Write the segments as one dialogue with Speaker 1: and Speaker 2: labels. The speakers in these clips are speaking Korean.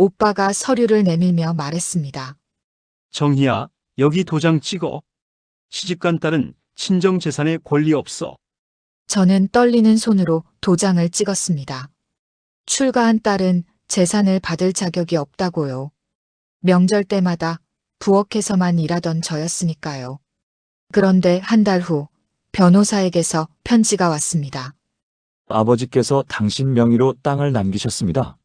Speaker 1: 오빠가 서류를 내밀며 말했습니다.
Speaker 2: 정희야, 여기 도장 찍어. 시집간 딸은 친정재산에 권리 없어.
Speaker 1: 저는 떨리는 손으로 도장을 찍었습니다. 출가한 딸은 재산을 받을 자격이 없다고요. 명절 때마다 부엌에서만 일하던 저였으니까요. 그런데 한 달 후 변호사에게서 편지가 왔습니다.
Speaker 3: 아버지께서 당신 명의로 땅을 남기셨습니다.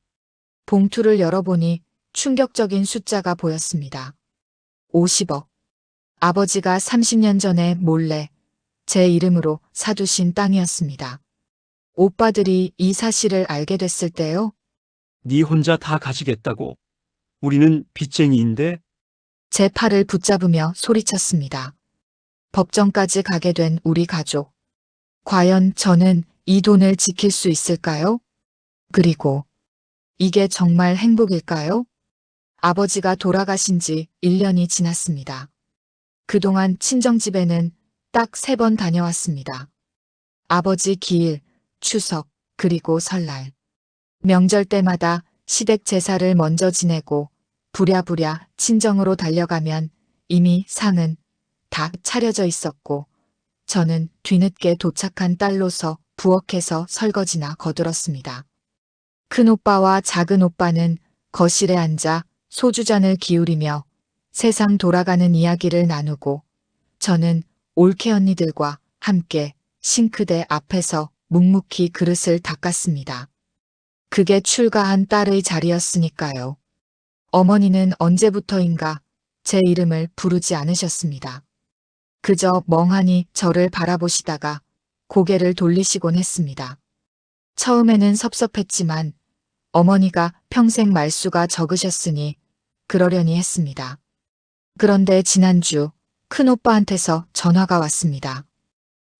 Speaker 1: 봉투를 열어보니 충격적인 숫자가 보였습니다. 50억. 아버지가 30년 전에 몰래 제 이름으로 사두신 땅이었습니다. 오빠들이 이 사실을 알게 됐을 때요.
Speaker 2: 네 혼자 다 가지겠다고. 우리는 빚쟁이인데.
Speaker 1: 제 팔을 붙잡으며 소리쳤습니다. 법정까지 가게 된 우리 가족. 과연 저는 이 돈을 지킬 수 있을까요? 그리고 이게 정말 행복일까요? 아버지가 돌아가신 지 1년이 지났습니다. 그동안 친정집에는 딱 3번 다녀왔습니다. 아버지 기일, 추석, 그리고 설날. 명절 때마다 시댁 제사를 먼저 지내고 부랴부랴 친정으로 달려가면 이미 상은 다 차려져 있었고 저는 뒤늦게 도착한 딸로서 부엌에서 설거지나 거들었습니다. 큰오빠와 작은오빠는 거실에 앉아 소주잔을 기울이며 세상 돌아가는 이야기를 나누고 저는 올케 언니들과 함께 싱크대 앞에서 묵묵히 그릇을 닦았습니다. 그게 출가한 딸의 자리였으니까요. 어머니는 언제부터인가 제 이름을 부르지 않으셨습니다. 그저 멍하니 저를 바라보시다가 고개를 돌리시곤 했습니다. 처음에는 섭섭했지만 어머니가 평생 말수가 적으셨으니 그러려니 했습니다. 그런데 지난주 큰오빠한테서 전화가 왔습니다.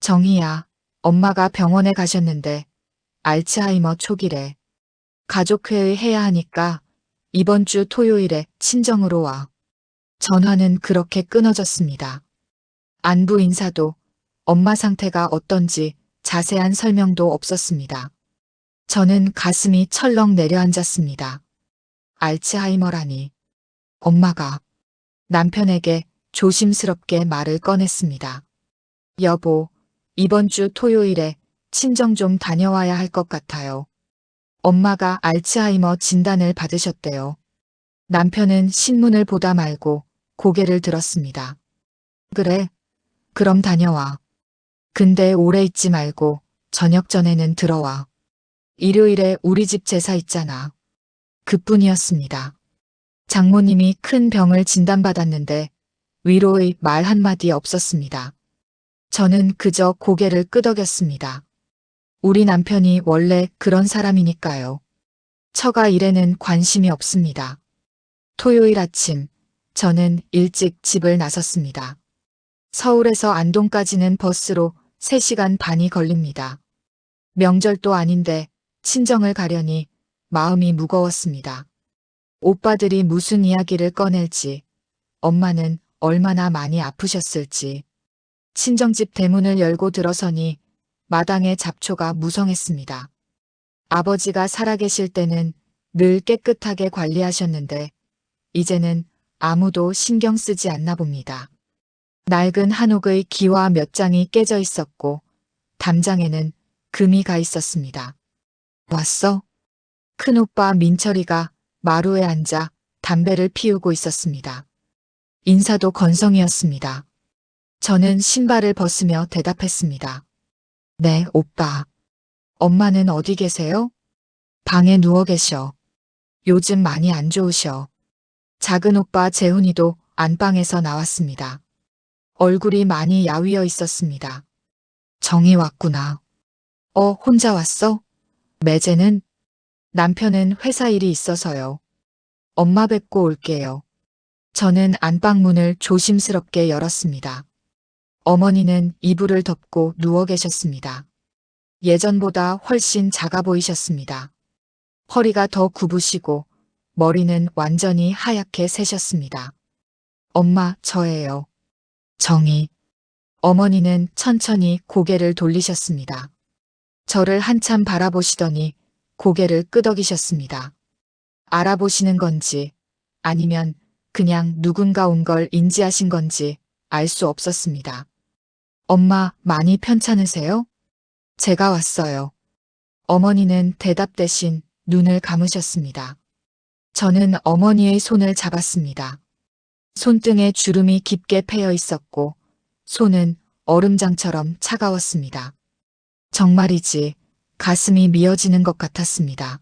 Speaker 1: 정희야, 엄마가 병원에 가셨는데 알츠하이머 초기래. 가족회의 해야 하니까 이번 주 토요일에 친정으로 와. 전화는 그렇게 끊어졌습니다. 안부 인사도 엄마 상태가 어떤지 자세한 설명도 없었습니다. 저는 가슴이 철렁 내려앉았습니다. 알츠하이머라니. 엄마가 남편에게 조심스럽게 말을 꺼냈습니다. 여보, 이번 주 토요일에 친정 좀 다녀와야 할 것 같아요. 엄마가 알츠하이머 진단을 받으셨대요. 남편은 신문을 보다 말고 고개를 들었습니다. 그래, 그럼 다녀와. 근데 오래 있지 말고 저녁 전에는 들어와. 일요일에 우리 집 제사 있잖아. 그뿐이었습니다. 장모님이 큰 병을 진단받았는데 위로의 말 한마디 없었습니다. 저는 그저 고개를 끄덕였습니다. 우리 남편이 원래 그런 사람이니까요. 처가 일에는 관심이 없습니다. 토요일 아침, 저는 일찍 집을 나섰습니다. 서울에서 안동까지는 버스로 3시간 반이 걸립니다. 명절도 아닌데 친정을 가려니 마음이 무거웠습니다. 오빠들이 무슨 이야기를 꺼낼지, 엄마는 얼마나 많이 아프셨을지. 친정집 대문을 열고 들어서니 마당의 잡초가 무성했습니다. 아버지가 살아계실 때는 늘 깨끗하게 관리하셨는데 이제는 아무도 신경 쓰지 않나 봅니다. 낡은 한옥의 기와 몇 장이 깨져 있었고 담장에는 금이 가 있었습니다. 왔어? 큰오빠 민철이가 마루에 앉아 담배를 피우고 있었습니다. 인사도 건성이었습니다. 저는 신발을 벗으며 대답했습니다. 네, 오빠. 엄마는 어디 계세요? 방에 누워 계셔. 요즘 많이 안 좋으셔. 작은 오빠 재훈이도 안방에서 나왔습니다. 얼굴이 많이 야위어 있었습니다. 정이 왔구나. 혼자 왔어? 매제는? 남편은 회사 일이 있어서요. 엄마 뵙고 올게요. 저는 안방 문을 조심스럽게 열었습니다. 어머니는 이불을 덮고 누워 계셨습니다. 예전보다 훨씬 작아 보이셨습니다. 허리가 더 굽으시고 머리는 완전히 하얗게 새셨습니다. 엄마, 저예요. 정희. 어머니는 천천히 고개를 돌리셨습니다. 저를 한참 바라보시더니 고개를 끄덕이셨습니다. 알아보시는 건지 아니면 그냥 누군가 온 걸 인지하신 건지 알 수 없었습니다. 엄마, 많이 편찮으세요? 제가 왔어요. 어머니는 대답 대신 눈을 감으셨습니다. 저는 어머니의 손을 잡았습니다. 손등에 주름이 깊게 패여 있었고 손은 얼음장처럼 차가웠습니다. 정말이지 가슴이 미어지는 것 같았습니다.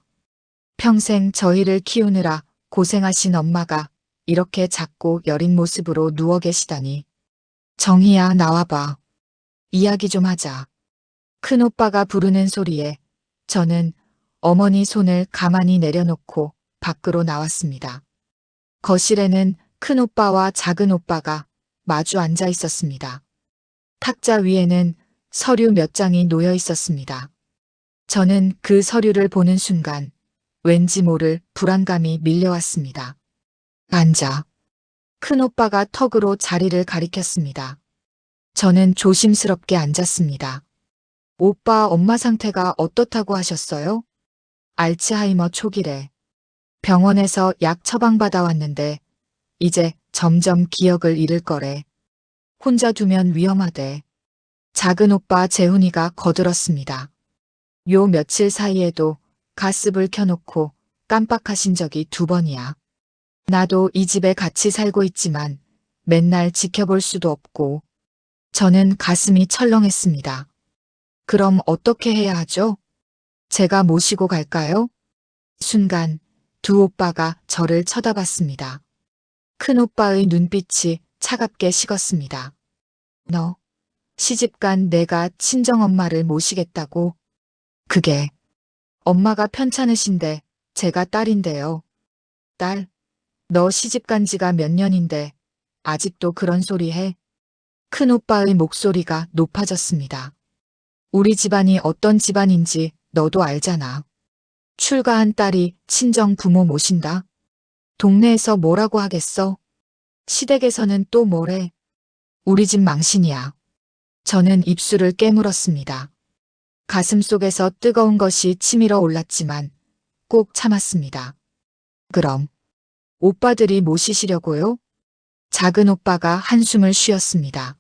Speaker 1: 평생 저희를 키우느라 고생하신 엄마가 이렇게 작고 여린 모습으로 누워 계시다니. 정희야, 나와봐. 이야기 좀 하자. 큰오빠가 부르는 소리에 저는 어머니 손을 가만히 내려놓고 밖으로 나왔습니다. 거실에는 큰오빠와 작은오빠가 마주 앉아 있었습니다. 탁자 위에는 서류 몇 장이 놓여 있었습니다. 저는 그 서류를 보는 순간 왠지 모를 불안감이 밀려왔습니다. 앉아. 큰오빠가 턱으로 자리를 가리켰습니다. 저는 조심스럽게 앉았습니다. 오빠, 엄마 상태가 어떻다고 하셨어요? 알츠하이머 초기래. 병원에서 약 처방받아 왔는데 이제 점점 기억을 잃을 거래. 혼자 두면 위험하대. 작은 오빠 재훈이가 거들었습니다. 요 며칠 사이에도 가스불 켜놓고 깜빡하신 적이 2번이야. 나도 이 집에 같이 살고 있지만 맨날 지켜볼 수도 없고. 저는 가슴이 철렁했습니다. 그럼 어떻게 해야 하죠? 제가 모시고 갈까요? 순간 두 오빠가 저를 쳐다봤습니다. 큰 오빠의 눈빛이 차갑게 식었습니다. 너, 시집간 내가 친정엄마를 모시겠다고? 그게, 엄마가 편찮으신데 제가 딸인데요. 딸, 너 시집간 지가 몇 년인데 아직도 그런 소리 해? 큰 오빠의 목소리가 높아졌습니다. 우리 집안이 어떤 집안인지 너도 알잖아. 출가한 딸이 친정 부모 모신다? 동네에서 뭐라고 하겠어? 시댁에서는 또 뭐래? 우리 집 망신이야. 저는 입술을 깨물었습니다. 가슴속에서 뜨거운 것이 치밀어 올랐지만 꼭 참았습니다. 그럼 오빠들이 모시시려고요? 작은 오빠가 한숨을 쉬었습니다.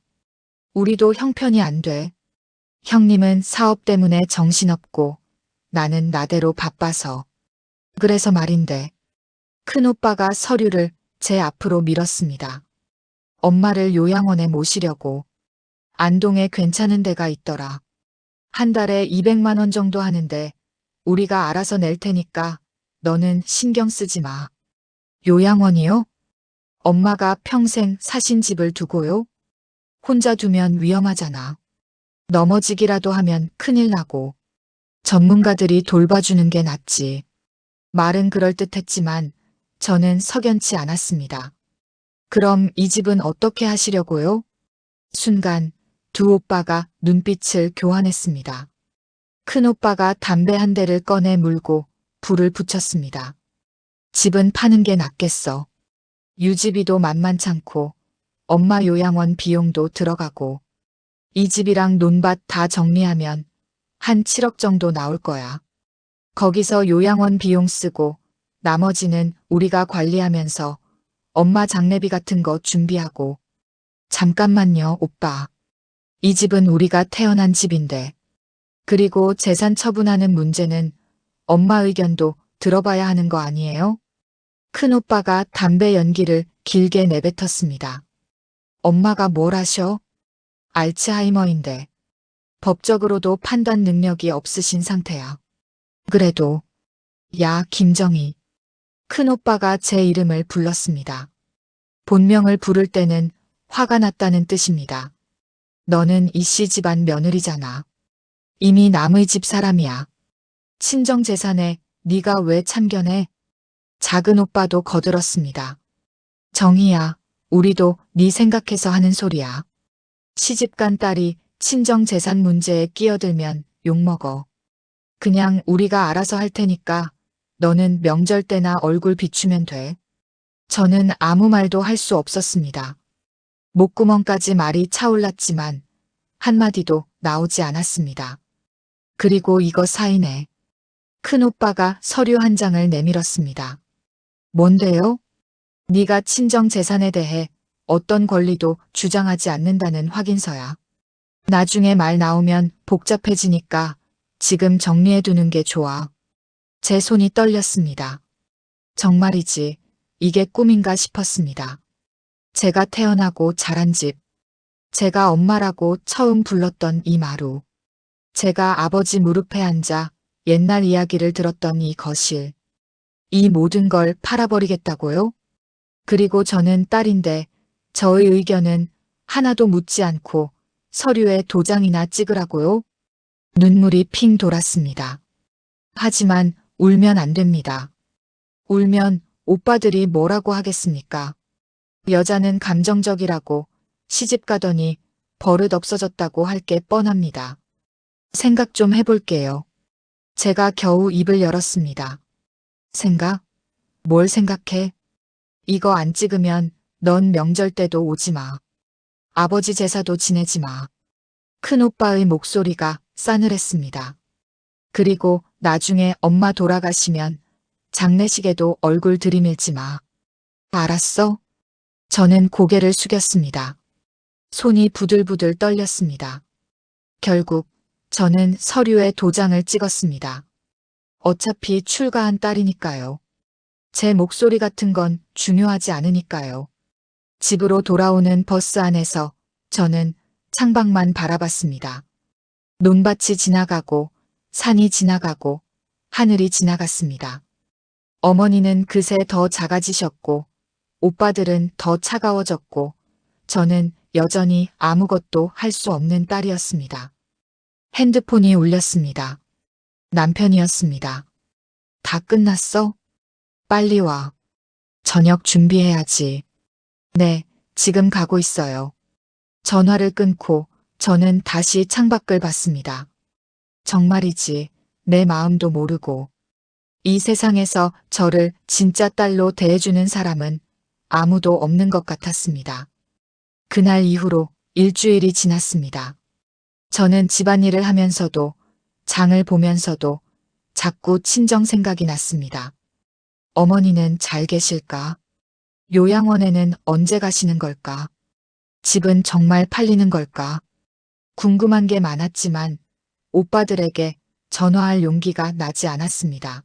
Speaker 1: 우리도 형편이 안 돼. 형님은 사업 때문에 정신없고 나는 나대로 바빠서. 그래서 말인데. 큰 오빠가 서류를 제 앞으로 밀었습니다. 엄마를 요양원에 모시려고. 안동에 괜찮은 데가 있더라. 한 달에 200만 원 정도 하는데 우리가 알아서 낼 테니까 너는 신경 쓰지 마. 요양원이요? 엄마가 평생 사신 집을 두고요? 혼자 두면 위험하잖아. 넘어지기라도 하면 큰일 나고. 전문가들이 돌봐주는 게 낫지. 말은 그럴듯했지만 저는 석연치 않았습니다. 그럼 이 집은 어떻게 하시려고요? 순간 두 오빠가 눈빛을 교환했습니다. 큰 오빠가 담배 한 대를 꺼내 물고 불을 붙였습니다. 집은 파는 게 낫겠어. 유지비도 만만찮고 엄마 요양원 비용도 들어가고 이 집이랑 논밭 다 정리하면 한 7억 정도 나올 거야. 거기서 요양원 비용 쓰고 나머지는 우리가 관리하면서 엄마 장례비 같은 거 준비하고. 잠깐만요, 오빠. 이 집은 우리가 태어난 집인데. 그리고 재산 처분하는 문제는 엄마 의견도 들어봐야 하는 거 아니에요? 큰 오빠가 담배 연기를 길게 내뱉었습니다. 엄마가 뭘 하셔? 알츠하이머인데. 법적으로도 판단 능력이 없으신 상태야. 그래도. 야, 김정희. 큰 오빠가 제 이름을 불렀습니다. 본명을 부를 때는 화가 났다는 뜻입니다. 너는 이씨 집안 며느리잖아. 이미 남의 집 사람이야. 친정 재산에 네가 왜 참견해? 작은 오빠도 거들었습니다. 정희야, 우리도 네 생각해서 하는 소리야. 시집간 딸이 친정 재산 문제에 끼어들면 욕먹어. 그냥 우리가 알아서 할 테니까 너는 명절 때나 얼굴 비추면 돼. 저는 아무 말도 할 수 없었습니다. 목구멍까지 말이 차올랐지만 한마디도 나오지 않았습니다. 그리고 이거 사인해. 큰 오빠가 서류 한 장을 내밀었습니다. 뭔데요? 네가 친정 재산에 대해 어떤 권리도 주장하지 않는다는 확인서야. 나중에 말 나오면 복잡해지니까 지금 정리해두는 게 좋아. 제 손이 떨렸습니다. 정말이지, 이게 꿈인가 싶었습니다. 제가 태어나고 자란 집, 제가 엄마라고 처음 불렀던 이 마루, 제가 아버지 무릎에 앉아 옛날 이야기를 들었던 이 거실, 이 모든 걸 팔아버리겠다고요? 그리고 저는 딸인데 저의 의견은 하나도 묻지 않고 서류에 도장이나 찍으라고요? 눈물이 핑 돌았습니다. 하지만 울면 안 됩니다. 울면 오빠들이 뭐라고 하겠습니까? 여자는 감정적이라고 시집 가더니 버릇 없어졌다고 할 게 뻔합니다. 생각 좀 해볼게요. 제가 겨우 입을 열었습니다. 생각? 뭘 생각해? 이거 안 찍으면 넌 명절 때도 오지 마. 아버지 제사도 지내지 마. 큰오빠의 목소리가 싸늘했습니다. 그리고 나중에 엄마 돌아가시면 장례식에도 얼굴 들이밀지 마. 알았어? 저는 고개를 숙였습니다. 손이 부들부들 떨렸습니다. 결국 저는 서류에 도장을 찍었습니다. 어차피 출가한 딸이니까요. 제 목소리 같은 건 중요하지 않으니까요. 집으로 돌아오는 버스 안에서 저는 창밖만 바라봤습니다. 논밭이 지나가고 산이 지나가고 하늘이 지나갔습니다. 어머니는 그새 더 작아지셨고 오빠들은 더 차가워졌고 저는 여전히 아무것도 할 수 없는 딸이었습니다. 핸드폰이 울렸습니다. 남편이었습니다. 다 끝났어? 빨리 와. 저녁 준비해야지. 네, 지금 가고 있어요. 전화를 끊고 저는 다시 창밖을 봤습니다. 정말이지, 내 마음도 모르고. 이 세상에서 저를 진짜 딸로 대해주는 사람은 아무도 없는 것 같았습니다. 그날 이후로 일주일이 지났습니다. 저는 집안일을 하면서도 장을 보면서도 자꾸 친정 생각이 났습니다. 어머니는 잘 계실까? 요양원에는 언제 가시는 걸까? 집은 정말 팔리는 걸까? 궁금한 게 많았지만 오빠들에게 전화할 용기가 나지 않았습니다.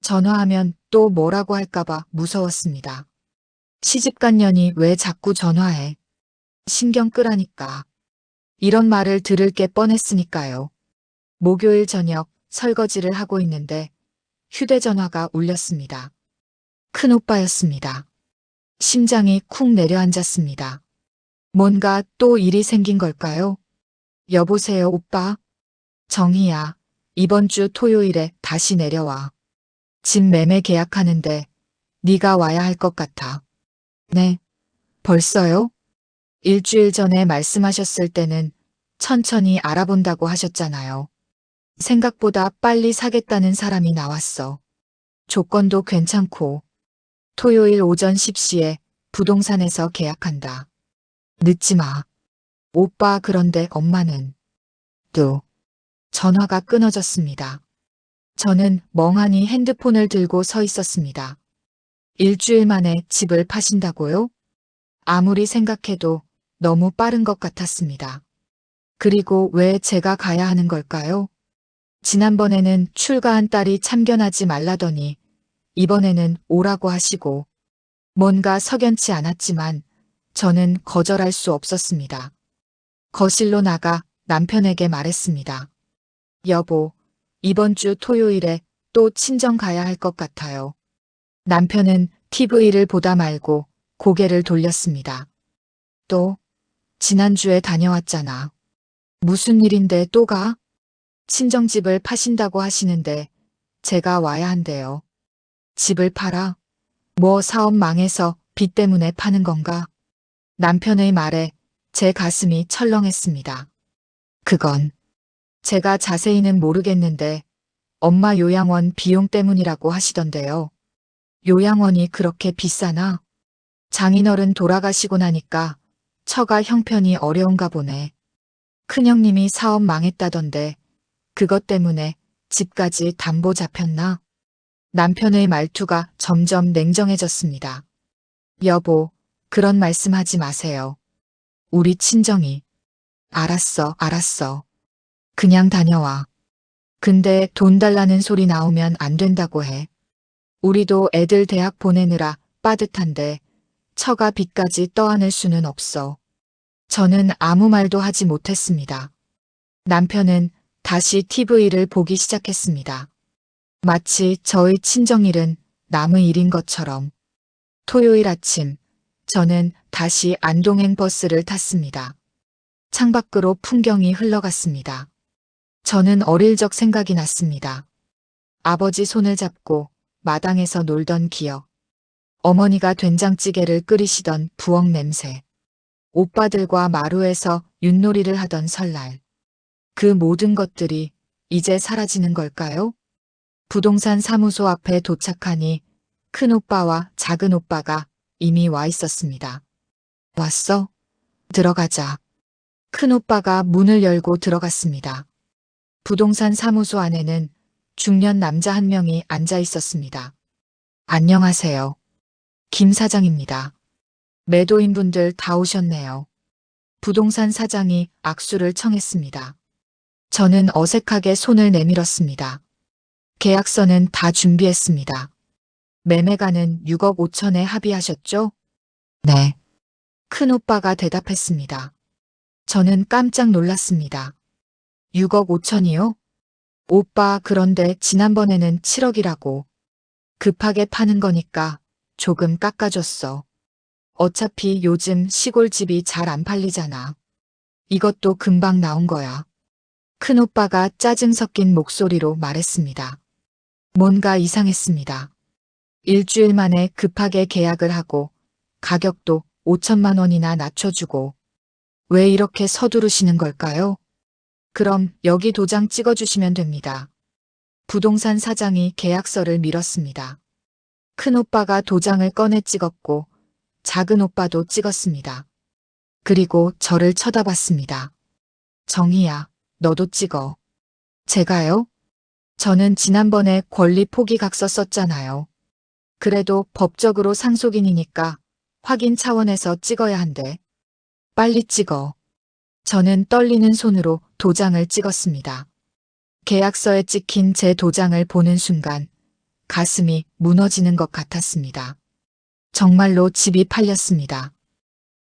Speaker 1: 전화하면 또 뭐라고 할까봐 무서웠습니다. 시집간 년이 왜 자꾸 전화해? 신경 끄라니까. 이런 말을 들을 게 뻔했으니까요. 목요일 저녁 설거지를 하고 있는데 휴대전화가 울렸습니다. 큰오빠였습니다. 심장이 쿵 내려앉았습니다. 뭔가 또 일이 생긴 걸까요? 여보세요, 오빠? 정희야, 이번 주 토요일에 다시 내려와. 집 매매 계약하는데 네가 와야 할 것 같아. 네, 벌써요? 일주일 전에 말씀하셨을 때는 천천히 알아본다고 하셨잖아요. 생각보다 빨리 사겠다는 사람이 나왔어. 조건도 괜찮고 토요일 오전 10시에 부동산에서 계약한다. 늦지 마. 오빠 그런데 엄마는 또 전화가 끊어졌습니다. 저는 멍하니 핸드폰을 들고 서 있었습니다. 일주일 만에 집을 파신다고요? 아무리 생각해도 너무 빠른 것 같았습니다. 그리고 왜 제가 가야 하는 걸까요? 지난번에는 출가한 딸이 참견하지 말라더니 이번에는 오라고 하시고 뭔가 석연치 않았지만 저는 거절할 수 없었습니다. 거실로 나가 남편에게 말했습니다. 여보, 이번 주 토요일에 또 친정 가야 할 것 같아요. 남편은 TV를 보다 말고 고개를 돌렸습니다. 또? 지난주에 다녀왔잖아. 무슨 일인데 또 가? 친정집을 파신다고 하시는데 제가 와야 한대요. 집을 팔아? 뭐 사업 망해서 빚 때문에 파는 건가? 남편의 말에 제 가슴이 철렁했습니다. 그건 제가 자세히는 모르겠는데 엄마 요양원 비용 때문이라고 하시던데요. 요양원이 그렇게 비싸나? 장인어른 돌아가시고 나니까 처가 형편이 어려운가 보네. 큰형님이 사업 망했다던데 그것 때문에 집까지 담보 잡혔나? 남편의 말투가 점점 냉정해졌습니다. 여보, 그런 말씀하지 마세요. 우리 친정이. 알았어, 알았어. 그냥 다녀와. 근데 돈 달라는 소리 나오면 안 된다고 해. 우리도 애들 대학 보내느라 빠듯한데 처가 빚까지 떠안을 수는 없어. 저는 아무 말도 하지 못했습니다. 남편은 다시 TV를 보기 시작했습니다. 마치 저의 친정일은 남의 일인 것처럼. 토요일 아침, 저는 다시 안동행 버스를 탔습니다. 창밖으로 풍경이 흘러갔습니다. 저는 어릴 적 생각이 났습니다. 아버지 손을 잡고 마당에서 놀던 기억. 어머니가 된장찌개를 끓이시던 부엌 냄새. 오빠들과 마루에서 윷놀이를 하던 설날. 그 모든 것들이 이제 사라지는 걸까요? 부동산 사무소 앞에 도착하니 큰 오빠와 작은 오빠가 이미 와 있었습니다. 왔어? 들어가자. 큰 오빠가 문을 열고 들어갔습니다. 부동산 사무소 안에는 중년 남자 한 명이 앉아 있었습니다. 안녕하세요. 김 사장입니다. 매도인분들 다 오셨네요. 부동산 사장이 악수를 청했습니다. 저는 어색하게 손을 내밀었습니다. 계약서는 다 준비했습니다. 매매가는 6억 5천에 합의하셨죠? 네. 큰 오빠가 대답했습니다. 저는 깜짝 놀랐습니다. 6억 5천이요? 오빠, 그런데 지난번에는 7억이라고. 급하게 파는 거니까 조금 깎아줬어. 어차피 요즘 시골집이 잘 안 팔리잖아. 이것도 금방 나온 거야. 큰 오빠가 짜증 섞인 목소리로 말했습니다. 뭔가 이상했습니다. 일주일 만에 급하게 계약을 하고 가격도 5천만 원이나 낮춰주고 왜 이렇게 서두르시는 걸까요? 그럼 여기 도장 찍어주시면 됩니다. 부동산 사장이 계약서를 밀었습니다. 큰 오빠가 도장을 꺼내 찍었고 작은 오빠도 찍었습니다. 그리고 저를 쳐다봤습니다. 정희야, 너도 찍어. 제가요? 저는 지난번에 권리 포기각서 썼잖아요. 그래도 법적으로 상속인이니까 확인 차원에서 찍어야 한대. 빨리 찍어. 저는 떨리는 손으로 도장을 찍었습니다. 계약서에 찍힌 제 도장을 보는 순간 가슴이 무너지는 것 같았습니다. 정말로 집이 팔렸습니다.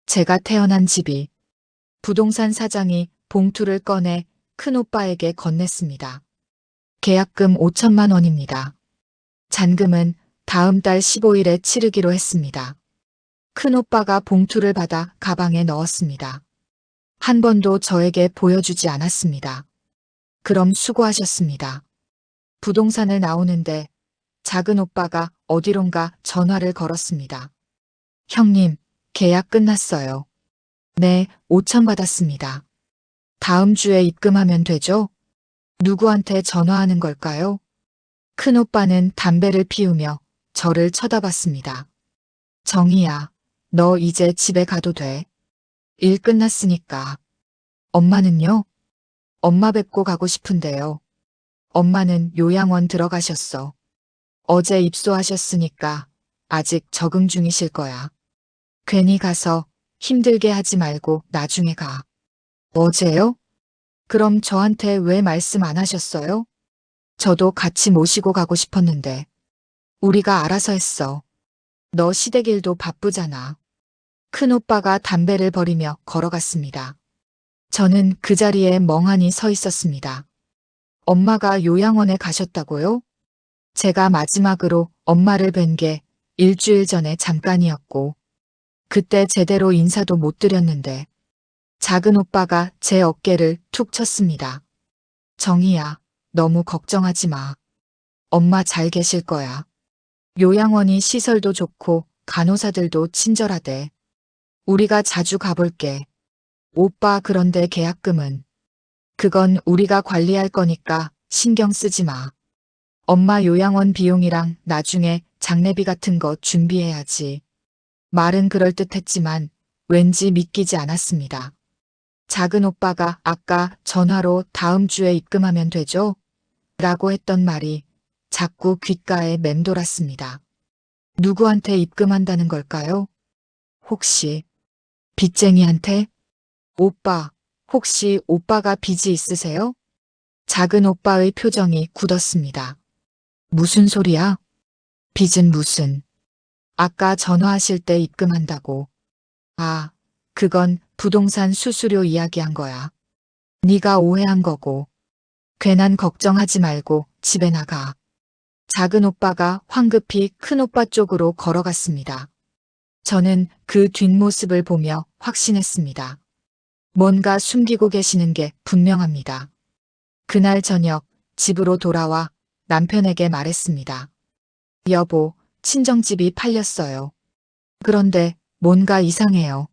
Speaker 1: 제가 태어난 집이. 부동산 사장이 봉투를 꺼내 큰 오빠에게 건넸습니다. 계약금 5천만 원입니다. 잔금은 다음 달 15일에 치르기로 했습니다. 큰 오빠가 봉투를 받아 가방에 넣었습니다. 한 번도 저에게 보여주지 않았습니다. 그럼 수고하셨습니다. 부동산을 나오는데 작은 오빠가 어디론가 전화를 걸었습니다. 형님, 계약 끝났어요. 네, 5천 받았습니다. 다음 주에 입금하면 되죠? 누구한테 전화하는 걸까요? 큰 오빠는 담배를 피우며 저를 쳐다봤습니다. 정희야, 너 이제 집에 가도 돼. 일 끝났으니까. 엄마는요? 엄마 뵙고 가고 싶은데요. 엄마는 요양원 들어가셨어. 어제 입소하셨으니까 아직 적응 중이실 거야. 괜히 가서 힘들게 하지 말고 나중에 가. 어제요? 그럼 저한테 왜 말씀 안 하셨어요? 저도 같이 모시고 가고 싶었는데. 우리가 알아서 했어. 너 시댁일도 바쁘잖아. 큰 오빠가 담배를 버리며 걸어갔습니다. 저는 그 자리에 멍하니 서 있었습니다. 엄마가 요양원에 가셨다고요? 제가 마지막으로 엄마를 뵌 게 일주일 전에 잠깐이었고, 그때 제대로 인사도 못 드렸는데, 작은 오빠가 제 어깨를 툭 쳤습니다. 정희야, 너무 걱정하지 마. 엄마 잘 계실 거야. 요양원이 시설도 좋고 간호사들도 친절하대. 우리가 자주 가볼게. 오빠, 그런데 계약금은? 그건 우리가 관리할 거니까 신경 쓰지 마. 엄마 요양원 비용이랑 나중에 장례비 같은 거 준비해야지. 말은 그럴듯했지만 왠지 믿기지 않았습니다. 작은 오빠가 아까 전화로 다음 주에 입금하면 되죠? 라고 했던 말이 자꾸 귓가에 맴돌았습니다. 누구한테 입금한다는 걸까요? 혹시 빚쟁이한테? 오빠, 혹시 오빠가 빚이 있으세요? 작은 오빠의 표정이 굳었습니다. 무슨 소리야? 빚은 무슨? 아까 전화하실 때 입금한다고. 아, 그건 부동산 수수료 이야기한 거야. 네가 오해한 거고. 괜한 걱정하지 말고 집에 나가. 작은 오빠가 황급히 큰 오빠 쪽으로 걸어갔습니다. 저는 그 뒷모습을 보며 확신했습니다. 뭔가 숨기고 계시는 게 분명합니다. 그날 저녁 집으로 돌아와 남편에게 말했습니다. 여보, 친정집이 팔렸어요. 그런데 뭔가 이상해요.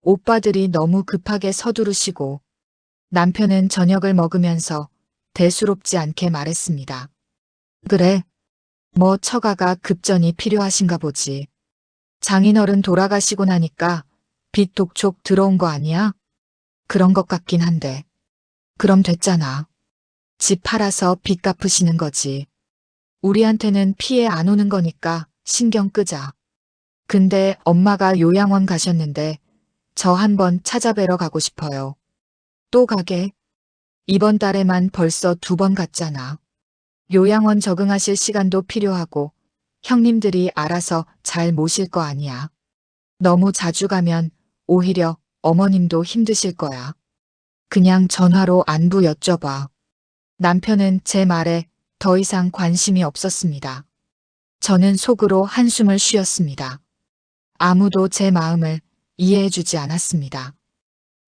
Speaker 1: 오빠들이 너무 급하게 서두르시고 남편은 저녁을 먹으면서 대수롭지 않게 말했습니다. 그래, 뭐 처가가 급전이 필요하신가 보지. 장인어른 돌아가시고 나니까 빚 독촉 들어온 거 아니야? 그런 것 같긴 한데. 그럼 됐잖아. 집 팔아서 빚 갚으시는 거지. 우리한테는 피해 안 오는 거니까 신경 끄자. 근데 엄마가 요양원 가셨는데 저 한번 찾아뵈러 가고 싶어요. 또 가게? 이번 달에만 벌써 2번 갔잖아. 요양원 적응하실 시간도 필요하고 형님들이 알아서 잘 모실 거 아니야. 너무 자주 가면 오히려 어머님도 힘드실 거야. 그냥 전화로 안부 여쭤봐. 남편은 제 말에 더 이상 관심이 없었습니다. 저는 속으로 한숨을 쉬었습니다. 아무도 제 마음을 이해해주지 않았습니다.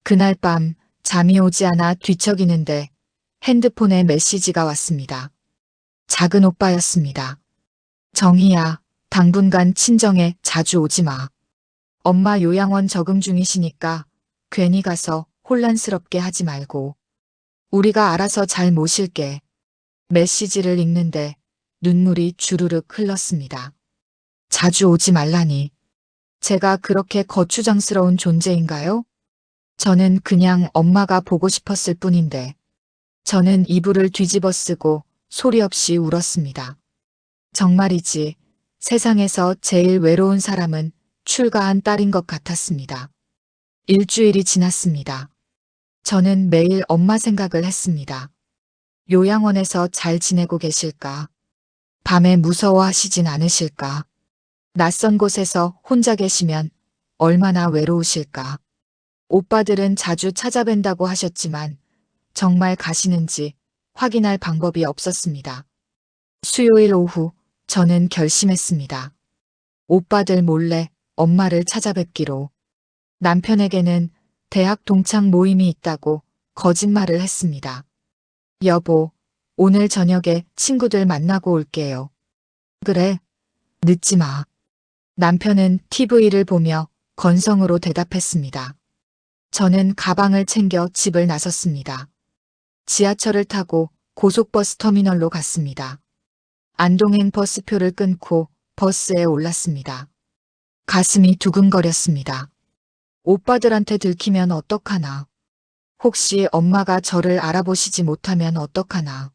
Speaker 1: 그날 밤 잠이 오지 않아 뒤척이는데 핸드폰에 메시지가 왔습니다. 작은 오빠였습니다. 정희야, 당분간 친정에 자주 오지 마. 엄마 요양원 적응 중이시니까 괜히 가서 혼란스럽게 하지 말고. 우리가 알아서 잘 모실게. 메시지를 읽는데 눈물이 주르륵 흘렀습니다. 자주 오지 말라니. 제가 그렇게 거추장스러운 존재인가요? 저는 그냥 엄마가 보고 싶었을 뿐인데. 저는 이불을 뒤집어 쓰고 소리 없이 울었습니다. 정말이지 세상에서 제일 외로운 사람은 출가한 딸인 것 같았습니다. 일주일이 지났습니다. 저는 매일 엄마 생각을 했습니다. 요양원에서 잘 지내고 계실까? 밤에 무서워하시진 않으실까? 낯선 곳에서 혼자 계시면 얼마나 외로우실까? 오빠들은 자주 찾아뵌다고 하셨지만 정말 가시는지 확인할 방법이 없었습니다. 수요일 오후 저는 결심했습니다. 오빠들 몰래 엄마를 찾아뵙기로. 남편에게는 대학 동창 모임이 있다고 거짓말을 했습니다. 여보, 오늘 저녁에 친구들 만나고 올게요. 그래, 늦지 마. 남편은 TV를 보며 건성으로 대답했습니다. 저는 가방을 챙겨 집을 나섰습니다. 지하철을 타고 고속버스 터미널로 갔습니다. 안동행 버스표를 끊고 버스에 올랐습니다. 가슴이 두근거렸습니다. 오빠들한테 들키면 어떡하나. 혹시 엄마가 저를 알아보시지 못하면 어떡하나.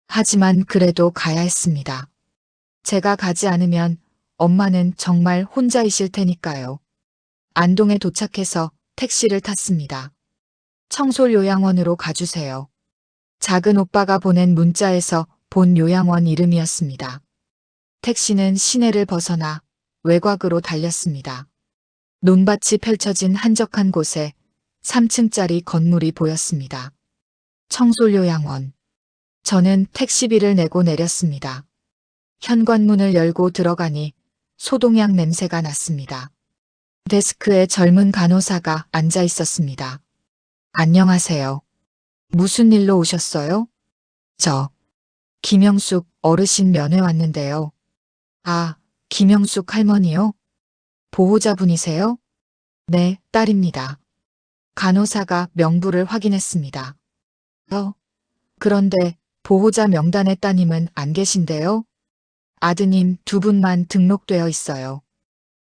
Speaker 1: 하지만 그래도 가야 했습니다. 제가 가지 않으면 엄마는 정말 혼자이실 테니까요. 안동에 도착해서 택시를 탔습니다. 청솔요양원으로 가주세요. 작은 오빠가 보낸 문자에서 본 요양원 이름이었습니다. 택시는 시내를 벗어나 외곽으로 달렸습니다. 논밭이 펼쳐진 한적한 곳에 3층짜리 건물이 보였습니다. 청솔요양원. 저는 택시비를 내고 내렸습니다. 현관문을 열고 들어가니 소독약 냄새가 났습니다. 데스크에 젊은 간호사가 앉아 있었습니다. 안녕하세요. 무슨 일로 오셨어요? 저 김영숙 어르신 면회 왔는데요. 아, 김영숙 할머니요? 보호자분이세요? 네, 딸입니다. 간호사가 명부를 확인했습니다. 그런데 보호자 명단에 따님은 안 계신데요? 아드님 2분만 등록되어 있어요.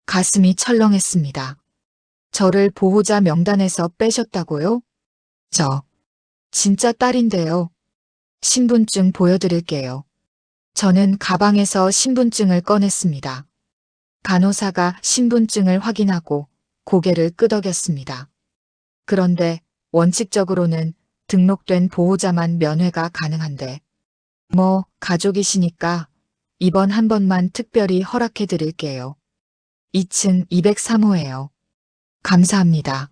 Speaker 1: 가슴이 철렁했습니다. 저를 보호자 명단에서 빼셨다고요? 저 진짜 딸인데요. 신분증 보여드릴게요. 저는 가방에서 신분증을 꺼냈습니다. 간호사가 신분증을 확인하고 고개를 끄덕였습니다. 그런데 원칙적으로는 등록된 보호자만 면회가 가능한데, 가족이시니까 이번 한 번만 특별히 허락해 드릴게요. 2층 203호예요. 감사합니다.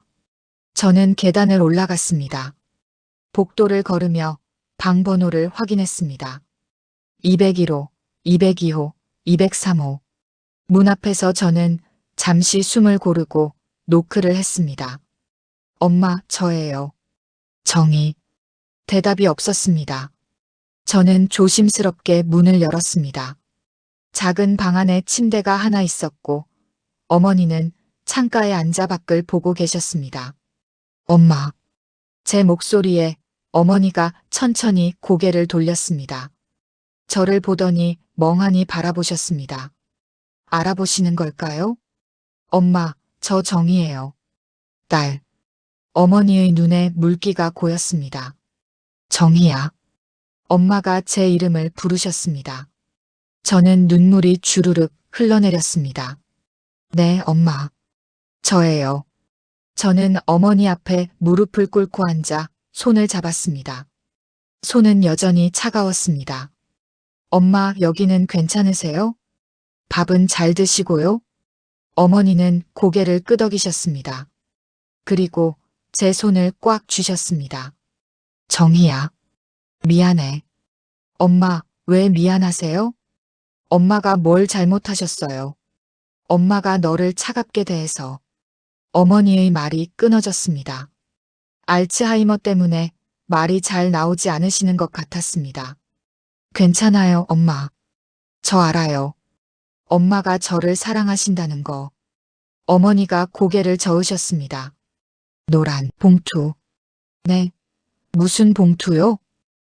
Speaker 1: 저는 계단을 올라갔습니다. 복도를 걸으며 방 번호를 확인했습니다. 201호, 202호, 203호. 문 앞에서 저는 잠시 숨을 고르고 노크를 했습니다. 엄마, 저예요. 정희. 대답이 없었습니다. 저는 조심스럽게 문을 열었습니다. 작은 방 안에 침대가 하나 있었고, 어머니는 창가에 앉아 밖을 보고 계셨습니다. 엄마. 제 목소리에 어머니가 천천히 고개를 돌렸습니다. 저를 보더니 멍하니 바라보셨습니다. 알아보시는 걸까요? 엄마, 저 정희예요. 딸. 어머니의 눈에 물기가 고였습니다. 정희야. 엄마가 제 이름을 부르셨습니다. 저는 눈물이 주르륵 흘러내렸습니다. 네, 엄마. 저예요. 저는 어머니 앞에 무릎을 꿇고 앉아 손을 잡았습니다. 손은 여전히 차가웠습니다. 엄마, 여기는 괜찮으세요? 밥은 잘 드시고요? 어머니는 고개를 끄덕이셨습니다. 그리고 제 손을 꽉 쥐셨습니다. 정희야. 미안해. 엄마, 왜 미안하세요? 엄마가 뭘 잘못하셨어요? 엄마가 너를 차갑게 대해서. 어머니의 말이 끊어졌습니다. 알츠하이머 때문에 말이 잘 나오지 않으시는 것 같았습니다. 괜찮아요, 엄마. 저 알아요. 엄마가 저를 사랑하신다는 거. 어머니가 고개를 저으셨습니다. 노란 봉투. 네. 무슨 봉투요?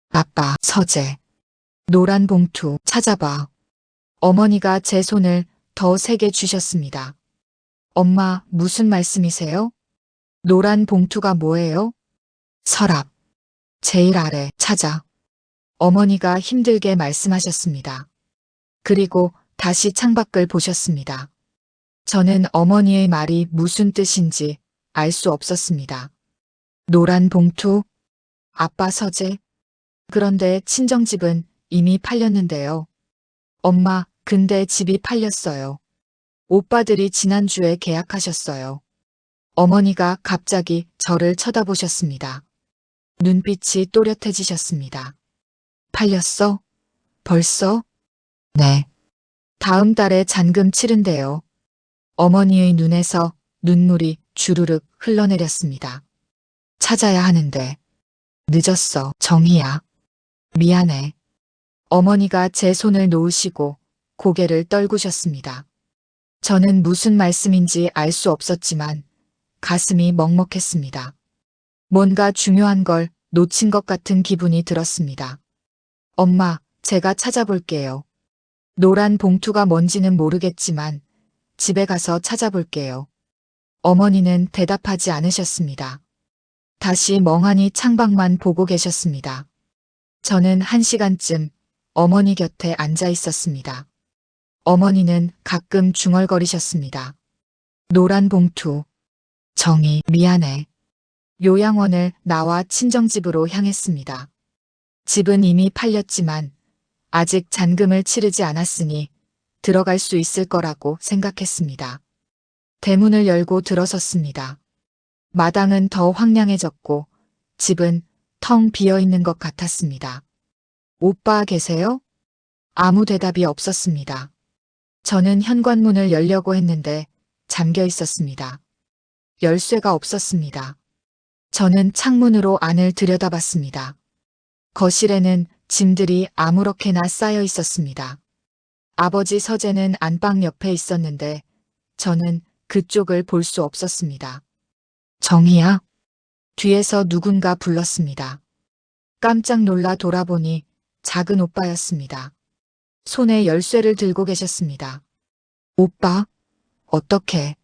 Speaker 1: 아빠, 서재. 노란 봉투 찾아봐. 어머니가 제 손을 더 세게 쥐셨습니다. 엄마, 무슨 말씀이세요? 노란 봉투가 뭐예요? 서랍. 제일 아래 찾아. 어머니가 힘들게 말씀하셨습니다. 그리고 다시 창밖을 보셨습니다. 저는 어머니의 말이 무슨 뜻인지 알 수 없었습니다. 노란 봉투? 아빠 서재? 그런데 친정집은 이미 팔렸는데요. 엄마, 근데 집이 팔렸어요. 오빠들이 지난주에 계약하셨어요. 어머니가 갑자기 저를 쳐다보셨습니다. 눈빛이 또렷해지셨습니다. 팔렸어? 벌써? 네. 다음 달에 잔금 치른대요. 어머니의 눈에서 눈물이 주르륵 흘러내렸습니다. 찾아야 하는데. 늦었어, 정희야. 미안해. 어머니가 제 손을 놓으시고 고개를 떨구셨습니다. 저는 무슨 말씀인지 알 수 없었지만 가슴이 먹먹했습니다. 뭔가 중요한 걸 놓친 것 같은 기분이 들었습니다. 엄마, 제가 찾아볼게요. 노란 봉투가 뭔지는 모르겠지만 집에 가서 찾아볼게요. 어머니는 대답하지 않으셨습니다. 다시 멍하니 창밖만 보고 계셨습니다. 저는 1시간쯤 어머니 곁에 앉아 있었습니다. 어머니는 가끔 중얼거리셨습니다. 노란 봉투. 정희, 미안해. 요양원을 나와 친정집으로 향했습니다. 집은 이미 팔렸지만 아직 잔금을 치르지 않았으니 들어갈 수 있을 거라고 생각했습니다. 대문을 열고 들어섰습니다. 마당은 더 황량해졌고 집은 텅 비어 있는 것 같았습니다. 오빠 계세요? 아무 대답이 없었습니다. 저는 현관문을 열려고 했는데 잠겨 있었습니다. 열쇠가 없었습니다. 저는 창문으로 안을 들여다봤습니다. 거실에는 짐들이 아무렇게나 쌓여 있었습니다. 아버지 서재는 안방 옆에 있었는데 저는 그쪽을 볼 수 없었습니다. 정희야? 뒤에서 누군가 불렀습니다. 깜짝 놀라 돌아보니 작은 오빠였습니다. 손에 열쇠를 들고 계셨습니다. 오빠? 어떻게?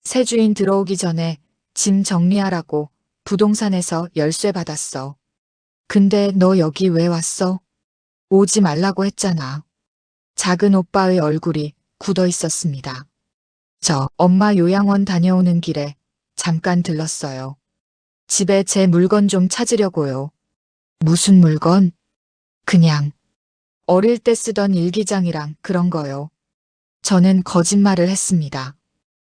Speaker 1: 새 주인 들어오기 전에 짐 정리하라고 부동산에서 열쇠 받았어. 근데 너 여기 왜 왔어? 오지 말라고 했잖아. 작은 오빠의 얼굴이 굳어 있었습니다. 저 엄마 요양원 다녀오는 길에 잠깐 들렀어요. 집에 제 물건 좀 찾으려고요. 무슨 물건? 그냥 어릴 때 쓰던 일기장이랑 그런 거요. 저는 거짓말을 했습니다.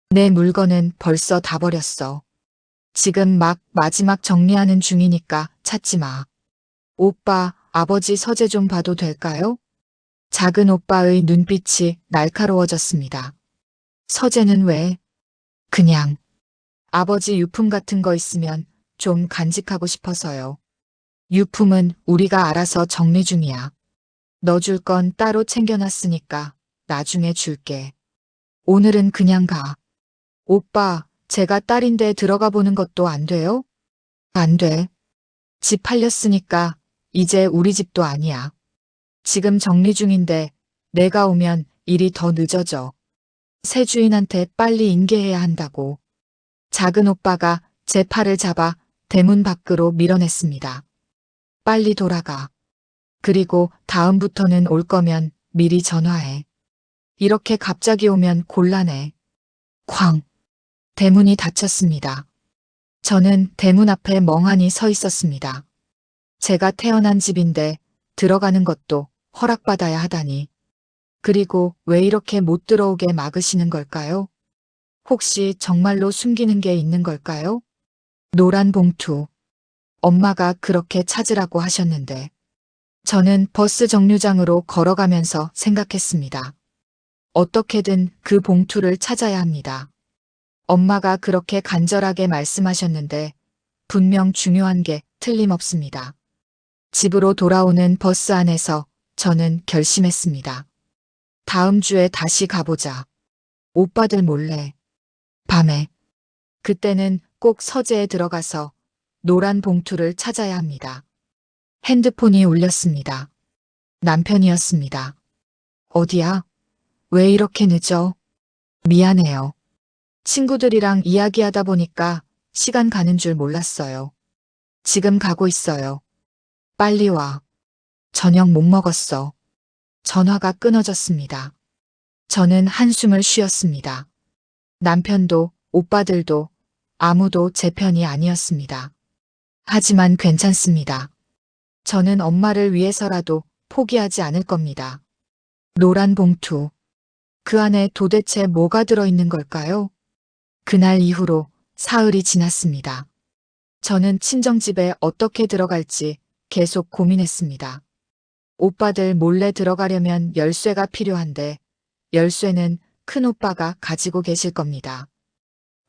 Speaker 1: 내 물건은 벌써 다 버렸어. 지금 막 마지막 정리하는 중이니까 찾지 마. 오빠, 아버지 서재 좀 봐도 될까요? 작은 오빠의 눈빛이 날카로워졌습니다. 서재는 왜? 그냥 아버지 유품 같은 거 있으면 좀 간직하고 싶어서요. 유품은 우리가 알아서 정리 중이야. 너 줄 건 따로 챙겨놨으니까 나중에 줄게. 오늘은 그냥 가. 오빠, 제가 딸인데 들어가 보는 것도 안 돼요? 안 돼. 집 팔렸으니까 이제 우리 집도 아니야. 지금 정리 중인데 내가 오면 일이 더 늦어져. 새 주인한테 빨리 인계해야 한다고. 작은 오빠가 제 팔을 잡아 대문 밖으로 밀어냈습니다. 빨리 돌아가. 그리고 다음부터는 올 거면 미리 전화해. 이렇게 갑자기 오면 곤란해. 쾅. 대문이 닫혔습니다. 저는 대문 앞에 멍하니 서 있었습니다. 제가 태어난 집인데 들어가는 것도 허락받아야 하다니. 그리고 왜 이렇게 못 들어오게 막으시는 걸까요? 혹시 정말로 숨기는 게 있는 걸까요? 노란 봉투. 엄마가 그렇게 찾으라고 하셨는데. 저는 버스 정류장으로 걸어가면서 생각했습니다. 어떻게든 그 봉투를 찾아야 합니다. 엄마가 그렇게 간절하게 말씀하셨는데 분명 중요한 게 틀림없습니다. 집으로 돌아오는 버스 안에서 저는 결심했습니다. 다음 주에 다시 가보자. 오빠들 몰래. 밤에. 그때는 꼭 서재에 들어가서 노란 봉투를 찾아야 합니다. 핸드폰이 울렸습니다. 남편이었습니다. 어디야? 왜 이렇게 늦어? 미안해요. 친구들이랑 이야기하다 보니까 시간 가는 줄 몰랐어요. 지금 가고 있어요. 빨리 와. 저녁 못 먹었어. 전화가 끊어졌습니다. 저는 한숨을 쉬었습니다. 남편도 오빠들도 아무도 제 편이 아니었습니다. 하지만 괜찮습니다. 저는 엄마를 위해서라도 포기하지 않을 겁니다. 노란 봉투. 그 안에 도대체 뭐가 들어있는 걸까요? 그날 이후로 사흘이 지났습니다. 저는 친정집에 어떻게 들어갈지 계속 고민했습니다. 오빠들 몰래 들어가려면 열쇠가 필요한데 열쇠는 큰오빠가 가지고 계실 겁니다.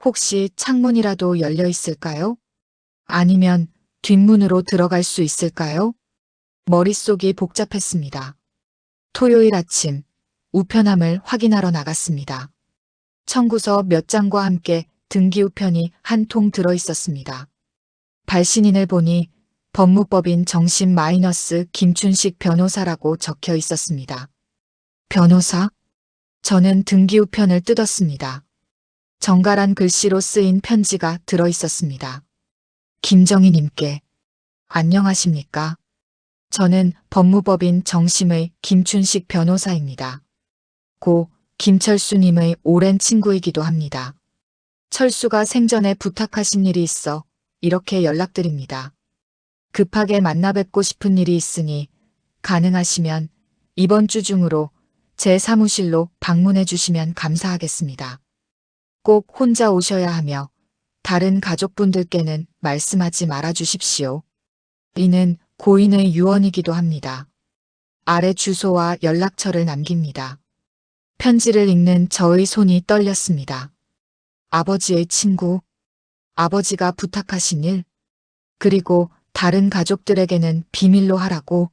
Speaker 1: 혹시 창문이라도 열려 있을까요? 아니면 뒷문으로 들어갈 수 있을까요? 머릿속이 복잡했습니다. 토요일 아침 우편함을 확인하러 나갔습니다. 청구서 몇 장과 함께 등기우편이 한 통 들어 있었습니다. 발신인을 보니 법무법인 정심 마이너스 김춘식 변호사라고 적혀 있었습니다. 변호사? 저는 등기우편을 뜯었습니다. 정갈한 글씨로 쓰인 편지가 들어 있었습니다. 김정희님께 안녕하십니까? 저는 법무법인 정심의 김춘식 변호사입니다. 고 김철수님의 오랜 친구이기도 합니다. 철수가 생전에 부탁하신 일이 있어 이렇게 연락드립니다. 급하게 만나 뵙고 싶은 일이 있으니 가능하시면 이번 주 중으로 제 사무실로 방문해 주시면 감사하겠습니다. 꼭 혼자 오셔야 하며 다른 가족분들께는 말씀하지 말아 주십시오. 이는 고인의 유언이기도 합니다. 아래 주소와 연락처를 남깁니다. 편지를 읽는 저의 손이 떨렸습니다. 아버지의 친구, 아버지가 부탁하신 일, 그리고 다른 가족들에게는 비밀로 하라고.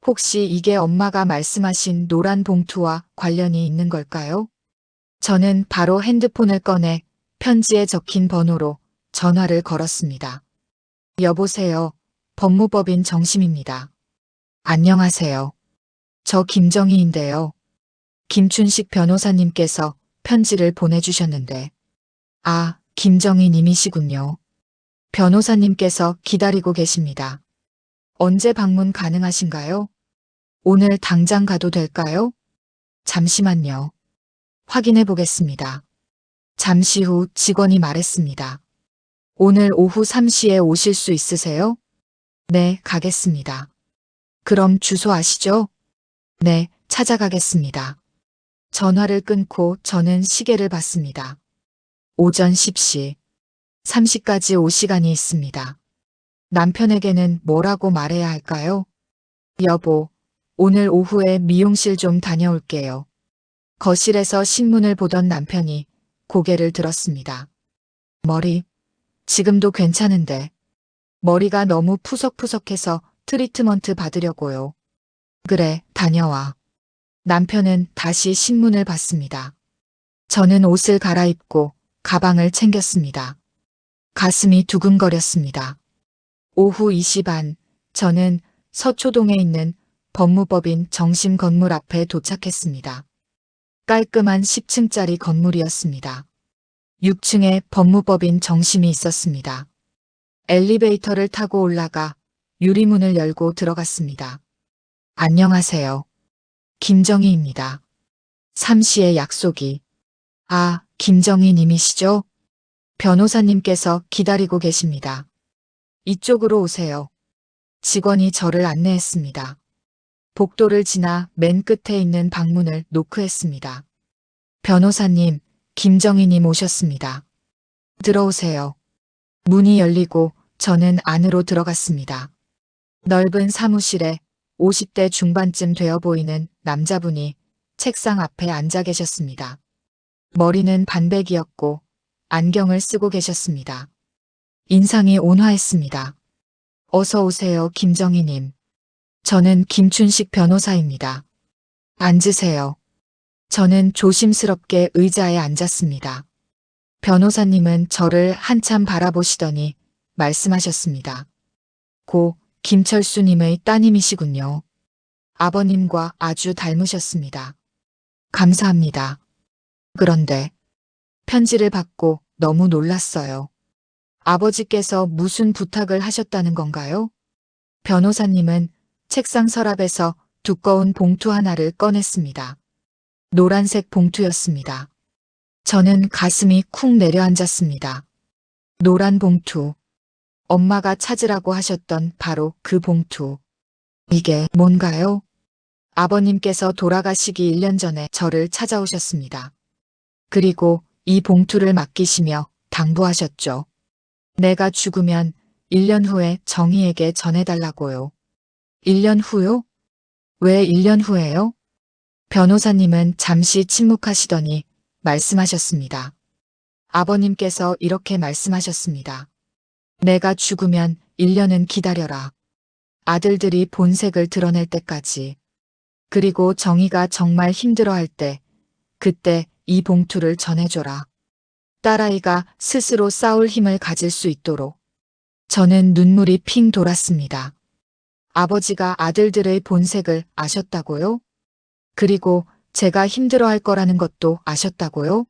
Speaker 1: 혹시 이게 엄마가 말씀하신 노란 봉투와 관련이 있는 걸까요? 저는 바로 핸드폰을 꺼내 편지에 적힌 번호로 전화를 걸었습니다. 여보세요. 법무법인 정심입니다. 안녕하세요. 저 김정희인데요. 김춘식 변호사님께서 편지를 보내주셨는데. 아, 김정희 님이시군요. 변호사님께서 기다리고 계십니다. 언제 방문 가능하신가요? 오늘 당장 가도 될까요? 잠시만요. 확인해 보겠습니다. 잠시 후 직원이 말했습니다. 오늘 오후 3시에 오실 수 있으세요? 네, 가겠습니다. 그럼 주소 아시죠? 네, 찾아가겠습니다. 전화를 끊고 저는 시계를 봤습니다. 오전 10시. 3시까지 올 시간이 있습니다. 남편에게는 뭐라고 말해야 할까요? 여보, 오늘 오후에 미용실 좀 다녀올게요. 거실에서 신문을 보던 남편이 고개를 들었습니다. 머리, 지금도 괜찮은데. 머리가 너무 푸석푸석해서 트리트먼트 받으려고요. 그래, 다녀와. 남편은 다시 신문을 봤습니다. 저는 옷을 갈아입고 가방을 챙겼습니다. 가슴이 두근거렸습니다. 오후 2시 반, 저는 서초동에 있는 법무법인 정심 건물 앞에 도착했습니다. 깔끔한 10층짜리 건물이었습니다. 6층에 법무법인 정심이 있었습니다. 엘리베이터를 타고 올라가 유리문을 열고 들어갔습니다. 안녕하세요. 김정희입니다. 3시에 약속이. 아, 김정희 님이시죠? 변호사님께서 기다리고 계십니다. 이쪽으로 오세요. 직원이 저를 안내했습니다. 복도를 지나 맨 끝에 있는 방문을 노크했습니다. 변호사님, 김정희님 오셨습니다. 들어오세요. 문이 열리고 저는 안으로 들어갔습니다. 넓은 사무실에 50대 중반쯤 되어 보이는 남자분이 책상 앞에 앉아 계셨습니다. 머리는 반백이었고 안경을 쓰고 계셨습니다. 인상이 온화했습니다. 어서 오세요, 김정희님. 저는 김춘식 변호사입니다. 앉으세요. 저는 조심스럽게 의자에 앉았습니다. 변호사님은 저를 한참 바라보시더니 말씀하셨습니다. 고 김철수님의 따님이시군요. 아버님과 아주 닮으셨습니다. 감사합니다. 그런데 편지를 받고 너무 놀랐어요. 아버지께서 무슨 부탁을 하셨다는 건가요? 변호사님은 책상 서랍에서 두꺼운 봉투 하나를 꺼냈습니다. 노란색 봉투였습니다. 저는 가슴이 쿵 내려앉았습니다. 노란 봉투. 엄마가 찾으라고 하셨던 바로 그 봉투. 이게 뭔가요? 아버님께서 돌아가시기 1년 전에 저를 찾아오셨습니다. 그리고 이 봉투를 맡기시며 당부하셨죠. 내가 죽으면 1년 후에 정희에게 전해달라고요. 1년 후요? 왜 1년 후에요? 변호사님은 잠시 침묵하시더니 말씀하셨습니다. 아버님께서 이렇게 말씀하셨습니다. 내가 죽으면 1년은 기다려라. 아들들이 본색을 드러낼 때까지. 그리고 정희가 정말 힘들어할 때, 그때 이 봉투를 전해줘라. 딸아이가 스스로 싸울 힘을 가질 수 있도록. 저는 눈물이 핑 돌았습니다. 아버지가 아들들의 본색을 아셨다고요? 그리고 제가 힘들어할 거라는 것도 아셨다고요?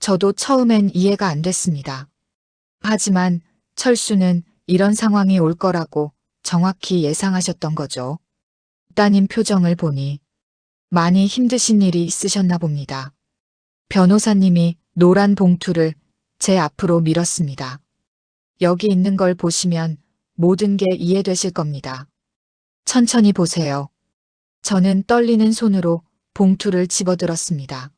Speaker 1: 저도 처음엔 이해가 안 됐습니다. 하지만 철수는 이런 상황이 올 거라고 정확히 예상하셨던 거죠. 따님 표정을 보니 많이 힘드신 일이 있으셨나 봅니다. 변호사님이 노란 봉투를 제 앞으로 밀었습니다. 여기 있는 걸 보시면 모든 게 이해되실 겁니다. 천천히 보세요. 저는 떨리는 손으로 봉투를 집어들었습니다.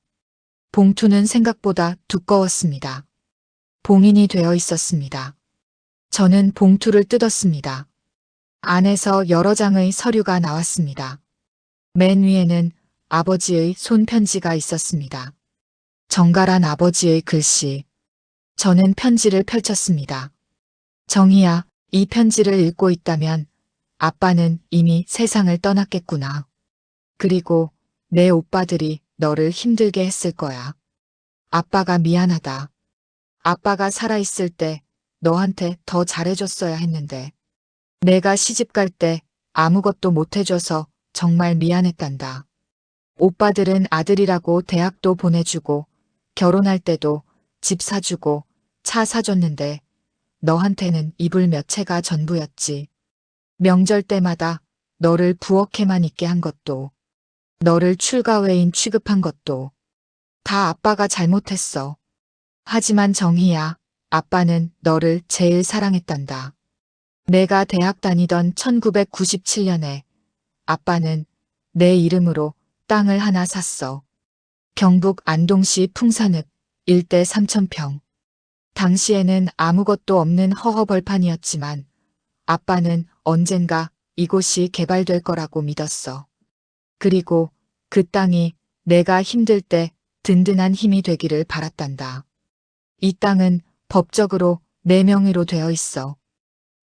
Speaker 1: 봉투는 생각보다 두꺼웠습니다. 봉인이 되어 있었습니다. 저는 봉투를 뜯었습니다. 안에서 여러 장의 서류가 나왔습니다. 맨 위에는 아버지의 손편지가 있었습니다. 정갈한 아버지의 글씨. 저는 편지를 펼쳤습니다. 정희야, 이 편지를 읽고 있다면 아빠는 이미 세상을 떠났겠구나. 그리고 내 오빠들이 너를 힘들게 했을 거야. 아빠가 미안하다. 아빠가 살아있을 때 너한테 더 잘해줬어야 했는데. 내가 시집 갈 때 아무것도 못해줘서 정말 미안했단다. 오빠들은 아들이라고 대학도 보내주고 결혼할 때도 집 사주고 차 사줬는데 너한테는 이불 몇 채가 전부였지. 명절 때마다 너를 부엌에만 있게 한 것도, 너를 출가외인 취급한 것도 다 아빠가 잘못했어. 하지만 정희야, 아빠는 너를 제일 사랑했단다. 내가 대학 다니던 1997년에 아빠는 내 이름으로 땅을 하나 샀어. 경북 안동시 풍산읍 일대 3,000평. 당시에는 아무것도 없는 허허벌판이었지만 아빠는 언젠가 이곳이 개발될 거라고 믿었어. 그리고 그 땅이 내가 힘들 때 든든한 힘이 되기를 바랐단다. 이 땅은 법적으로 내 명의로 되어 있어.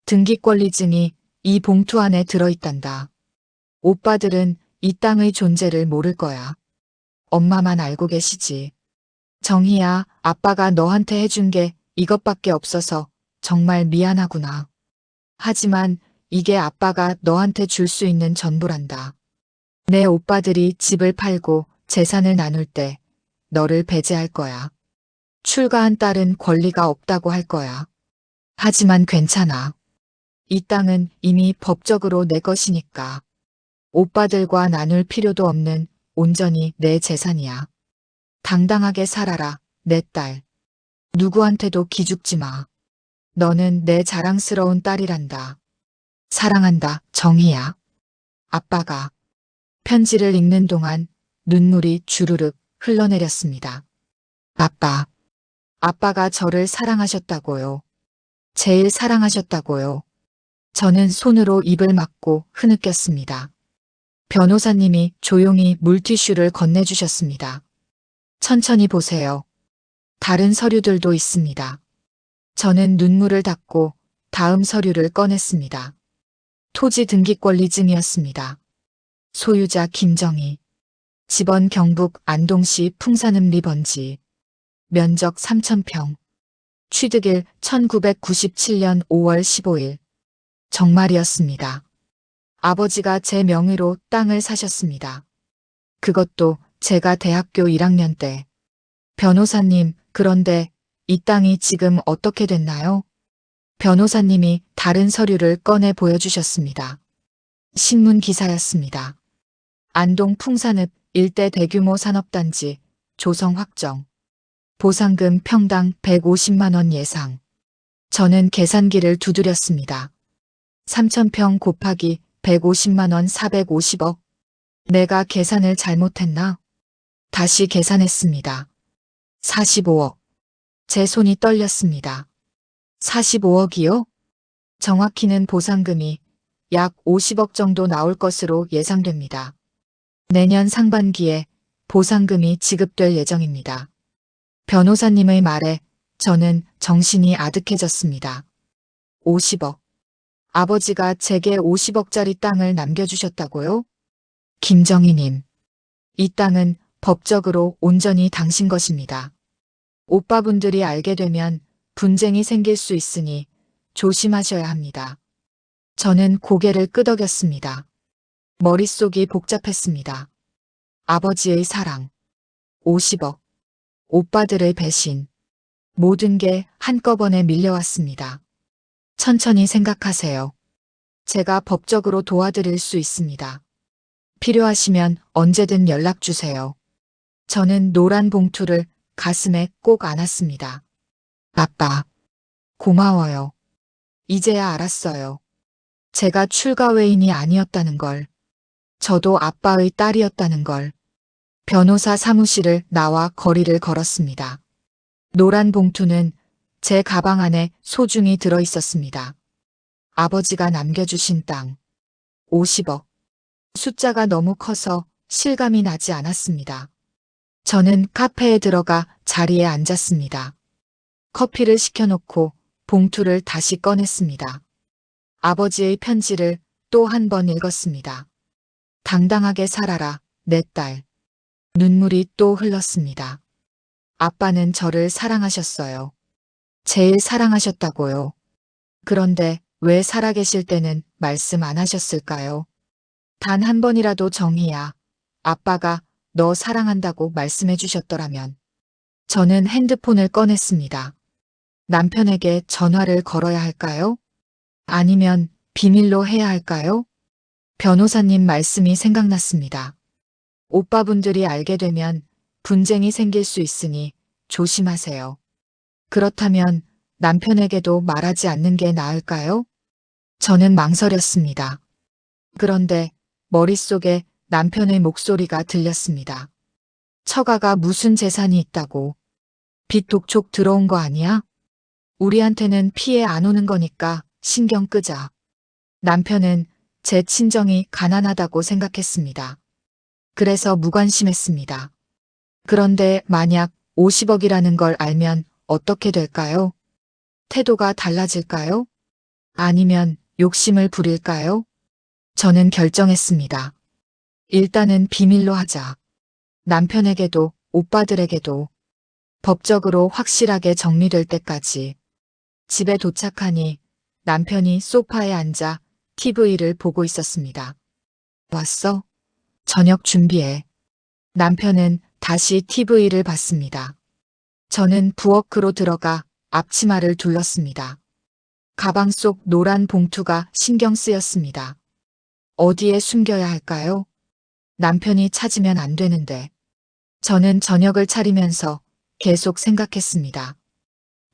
Speaker 1: 등기권리증이 이 봉투 안에 들어있단다. 오빠들은 이 땅의 존재를 모를 거야. 엄마만 알고 계시지. 정희야, 아빠가 너한테 해준 게 이것밖에 없어서 정말 미안하구나. 하지만 이게 아빠가 너한테 줄 수 있는 전부란다. 내 오빠들이 집을 팔고 재산을 나눌 때 너를 배제할 거야. 출가한 딸은 권리가 없다고 할 거야. 하지만 괜찮아. 이 땅은 이미 법적으로 내 것이니까. 오빠들과 나눌 필요도 없는 온전히 내 재산이야. 당당하게 살아라, 내 딸. 누구한테도 기죽지 마. 너는 내 자랑스러운 딸이란다. 사랑한다, 정희야. 아빠가 편지를 읽는 동안 눈물이 주르륵 흘러내렸습니다. 아빠가 저를 사랑하셨다고요. 제일 사랑하셨다고요. 저는 손으로 입을 막고 흐느꼈습니다. 변호사님이 조용히 물티슈를 건네주셨습니다. 천천히 보세요. 다른 서류들도 있습니다. 저는 눈물을 닦고 다음 서류를 꺼냈습니다. 토지 등기권리증이었습니다. 소유자 김정희. 집원 경북 안동시 풍산읍 리번지. 면적 3,000평. 취득일 1997년 5월 15일. 정말이었습니다. 아버지가 제 명의로 땅을 사셨습니다. 그것도 제가 대학교 1학년 때. 변호사님, 그런데 이 땅이 지금 어떻게 됐나요? 변호사님이 다른 서류를 꺼내 보여주셨습니다. 신문 기사였습니다. 안동 풍산읍 일대 대규모 산업단지 조성 확정. 보상금 평당 150만 원 예상. 저는 계산기를 두드렸습니다. 3,000평 곱하기 150만 원 450억. 내가 계산을 잘못했나? 다시 계산했습니다. 45억. 제 손이 떨렸습니다. 45억이요? 정확히는 보상금이 약 50억 정도 나올 것으로 예상됩니다. 내년 상반기에 보상금이 지급될 예정입니다. 변호사님의 말에 저는 정신이 아득해졌습니다. 50억. 아버지가 제게 50억짜리 땅을 남겨주셨다고요? 김정희님. 이 땅은 법적으로 온전히 당신 것입니다. 오빠분들이 알게 되면 분쟁이 생길 수 있으니 조심하셔야 합니다. 저는 고개를 끄덕였습니다. 머릿속이 복잡했습니다. 아버지의 사랑, 50억, 오빠들의 배신, 모든 게 한꺼번에 밀려왔습니다. 천천히 생각하세요. 제가 법적으로 도와드릴 수 있습니다. 필요하시면 언제든 연락 주세요. 저는 노란 봉투를 가슴에 꼭 안았습니다. 아빠, 고마워요. 이제야 알았어요. 제가 출가외인이 아니었다는 걸. 저도 아빠의 딸이었다는 걸. 변호사 사무실을 나와 거리를 걸었습니다. 노란 봉투는 제 가방 안에 소중히 들어 있었습니다. 아버지가 남겨주신 땅. 50억. 숫자가 너무 커서 실감이 나지 않았습니다. 저는 카페에 들어가 자리에 앉았습니다. 커피를 시켜놓고 봉투를 다시 꺼냈습니다. 아버지의 편지를 또 한 번 읽었습니다. 당당하게 살아라, 내 딸. 눈물이 또 흘렀습니다. 아빠는 저를 사랑하셨어요. 제일 사랑하셨다고요. 그런데 왜 살아계실 때는 말씀 안 하셨을까요? 단 한 번이라도 정희야, 아빠가 너 사랑한다고 말씀해 주셨더라면. 저는 핸드폰을 꺼냈습니다. 남편에게 전화를 걸어야 할까요? 아니면 비밀로 해야 할까요? 변호사님 말씀이 생각났습니다. 오빠분들이 알게 되면 분쟁이 생길 수 있으니 조심하세요. 그렇다면 남편에게도 말하지 않는 게 나을까요? 저는 망설였습니다. 그런데 머릿속에 남편의 목소리가 들렸습니다. 처가가 무슨 재산이 있다고. 빚 독촉 들어온 거 아니야? 우리한테는 피해 안 오는 거니까 신경 끄자. 남편은 제 친정이 가난하다고 생각했습니다. 그래서 무관심했습니다. 그런데 만약 50억이라는 걸 알면 어떻게 될까요? 태도가 달라질까요? 아니면 욕심을 부릴까요? 저는 결정했습니다. 일단은 비밀로 하자. 남편에게도 오빠들에게도 법적으로 확실하게 정리될 때까지. 집에 도착하니 남편이 소파에 앉아 TV를 보고 있었습니다. 왔어? 저녁 준비해. 남편은 다시 TV를 봤습니다. 저는 부엌으로 들어가 앞치마를 둘렀습니다. 가방 속 노란 봉투가 신경 쓰였습니다. 어디에 숨겨야 할까요? 남편이 찾으면 안 되는데. 저는 저녁을 차리면서 계속 생각했습니다.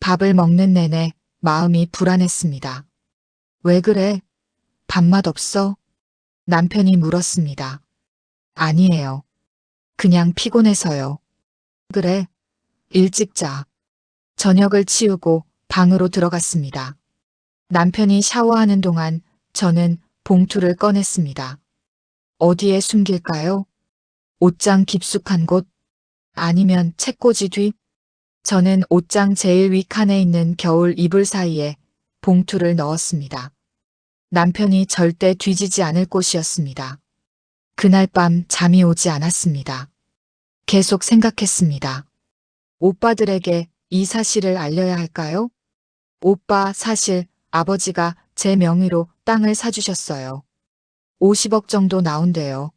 Speaker 1: 밥을 먹는 내내 마음이 불안했습니다. 왜 그래? 밥맛 없어? 남편이 물었습니다. 아니에요. 그냥 피곤해서요. 그래. 일찍 자. 저녁을 치우고 방으로 들어갔습니다. 남편이 샤워하는 동안 저는 봉투를 꺼냈습니다. 어디에 숨길까요? 옷장 깊숙한 곳? 아니면 책꽂이 뒤? 저는 옷장 제일 위 칸에 있는 겨울 이불 사이에 봉투를 넣었습니다. 남편이 절대 뒤지지 않을 곳이었습니다. 그날 밤 잠이 오지 않았습니다. 계속 생각했습니다. 오빠들에게 이 사실을 알려야 할까요? 오빠, 사실 아버지가 제 명의로 땅을 사주셨어요. 50억 정도 나온대요.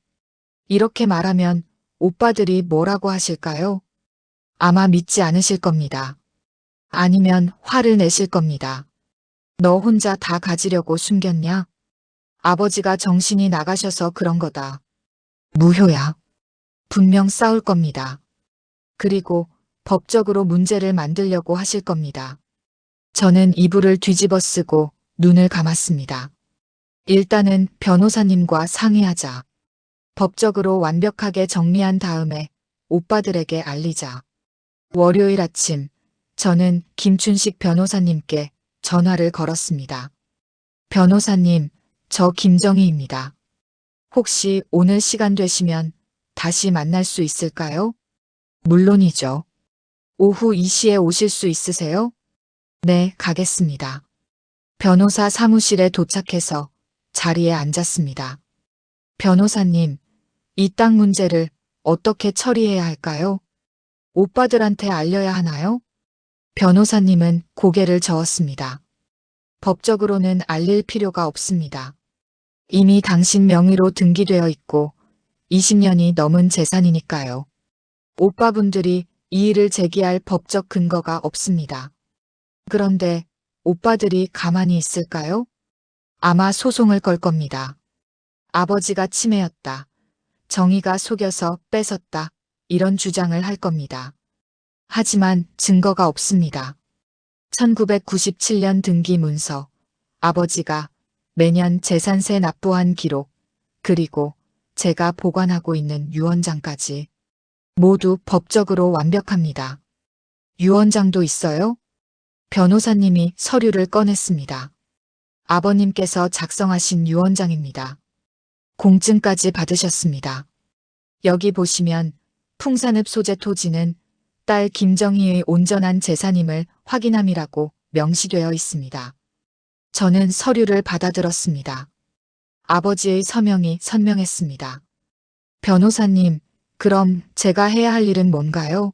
Speaker 1: 이렇게 말하면 오빠들이 뭐라고 하실까요? 아마 믿지 않으실 겁니다. 아니면 화를 내실 겁니다. 너 혼자 다 가지려고 숨겼냐? 아버지가 정신이 나가셔서 그런 거다. 무효야. 분명 싸울 겁니다. 그리고 법적으로 문제를 만들려고 하실 겁니다. 저는 이불을 뒤집어 쓰고 눈을 감았습니다. 일단은 변호사님과 상의하자. 법적으로 완벽하게 정리한 다음에 오빠들에게 알리자. 월요일 아침, 저는 김춘식 변호사님께 전화를 걸었습니다. 변호사님, 저 김정희입니다. 혹시 오늘 시간 되시면 다시 만날 수 있을까요? 물론이죠. 오후 2시에 오실 수 있으세요? 네, 가겠습니다. 변호사 사무실에 도착해서 자리에 앉았습니다. 변호사님, 이 땅 문제를 어떻게 처리해야 할까요? 오빠들한테 알려야 하나요? 변호사님은 고개를 저었습니다. 법적으로는 알릴 필요가 없습니다. 이미 당신 명의로 등기되어 있고 20년이 넘은 재산이니까요. 오빠분들이 이의를 제기할 법적 근거가 없습니다. 그런데 오빠들이 가만히 있을까요? 아마 소송을 걸 겁니다. 아버지가 치매였다. 정의가 속여서 뺏었다. 이런 주장을 할 겁니다. 하지만 증거가 없습니다. 1997년 등기 문서, 아버지가 매년 재산세 납부한 기록, 그리고 제가 보관하고 있는 유언장까지 모두 법적으로 완벽합니다. 유언장도 있어요? 변호사님이 서류를 꺼냈습니다. 아버님께서 작성하신 유언장입니다. 공증까지 받으셨습니다. 여기 보시면 풍산읍 소재 토지는 딸 김정희의 온전한 재산임을 확인함이라고 명시되어 있습니다. 저는 서류를 받아들었습니다. 아버지의 서명이 선명했습니다. 변호사님, 그럼 제가 해야 할 일은 뭔가요?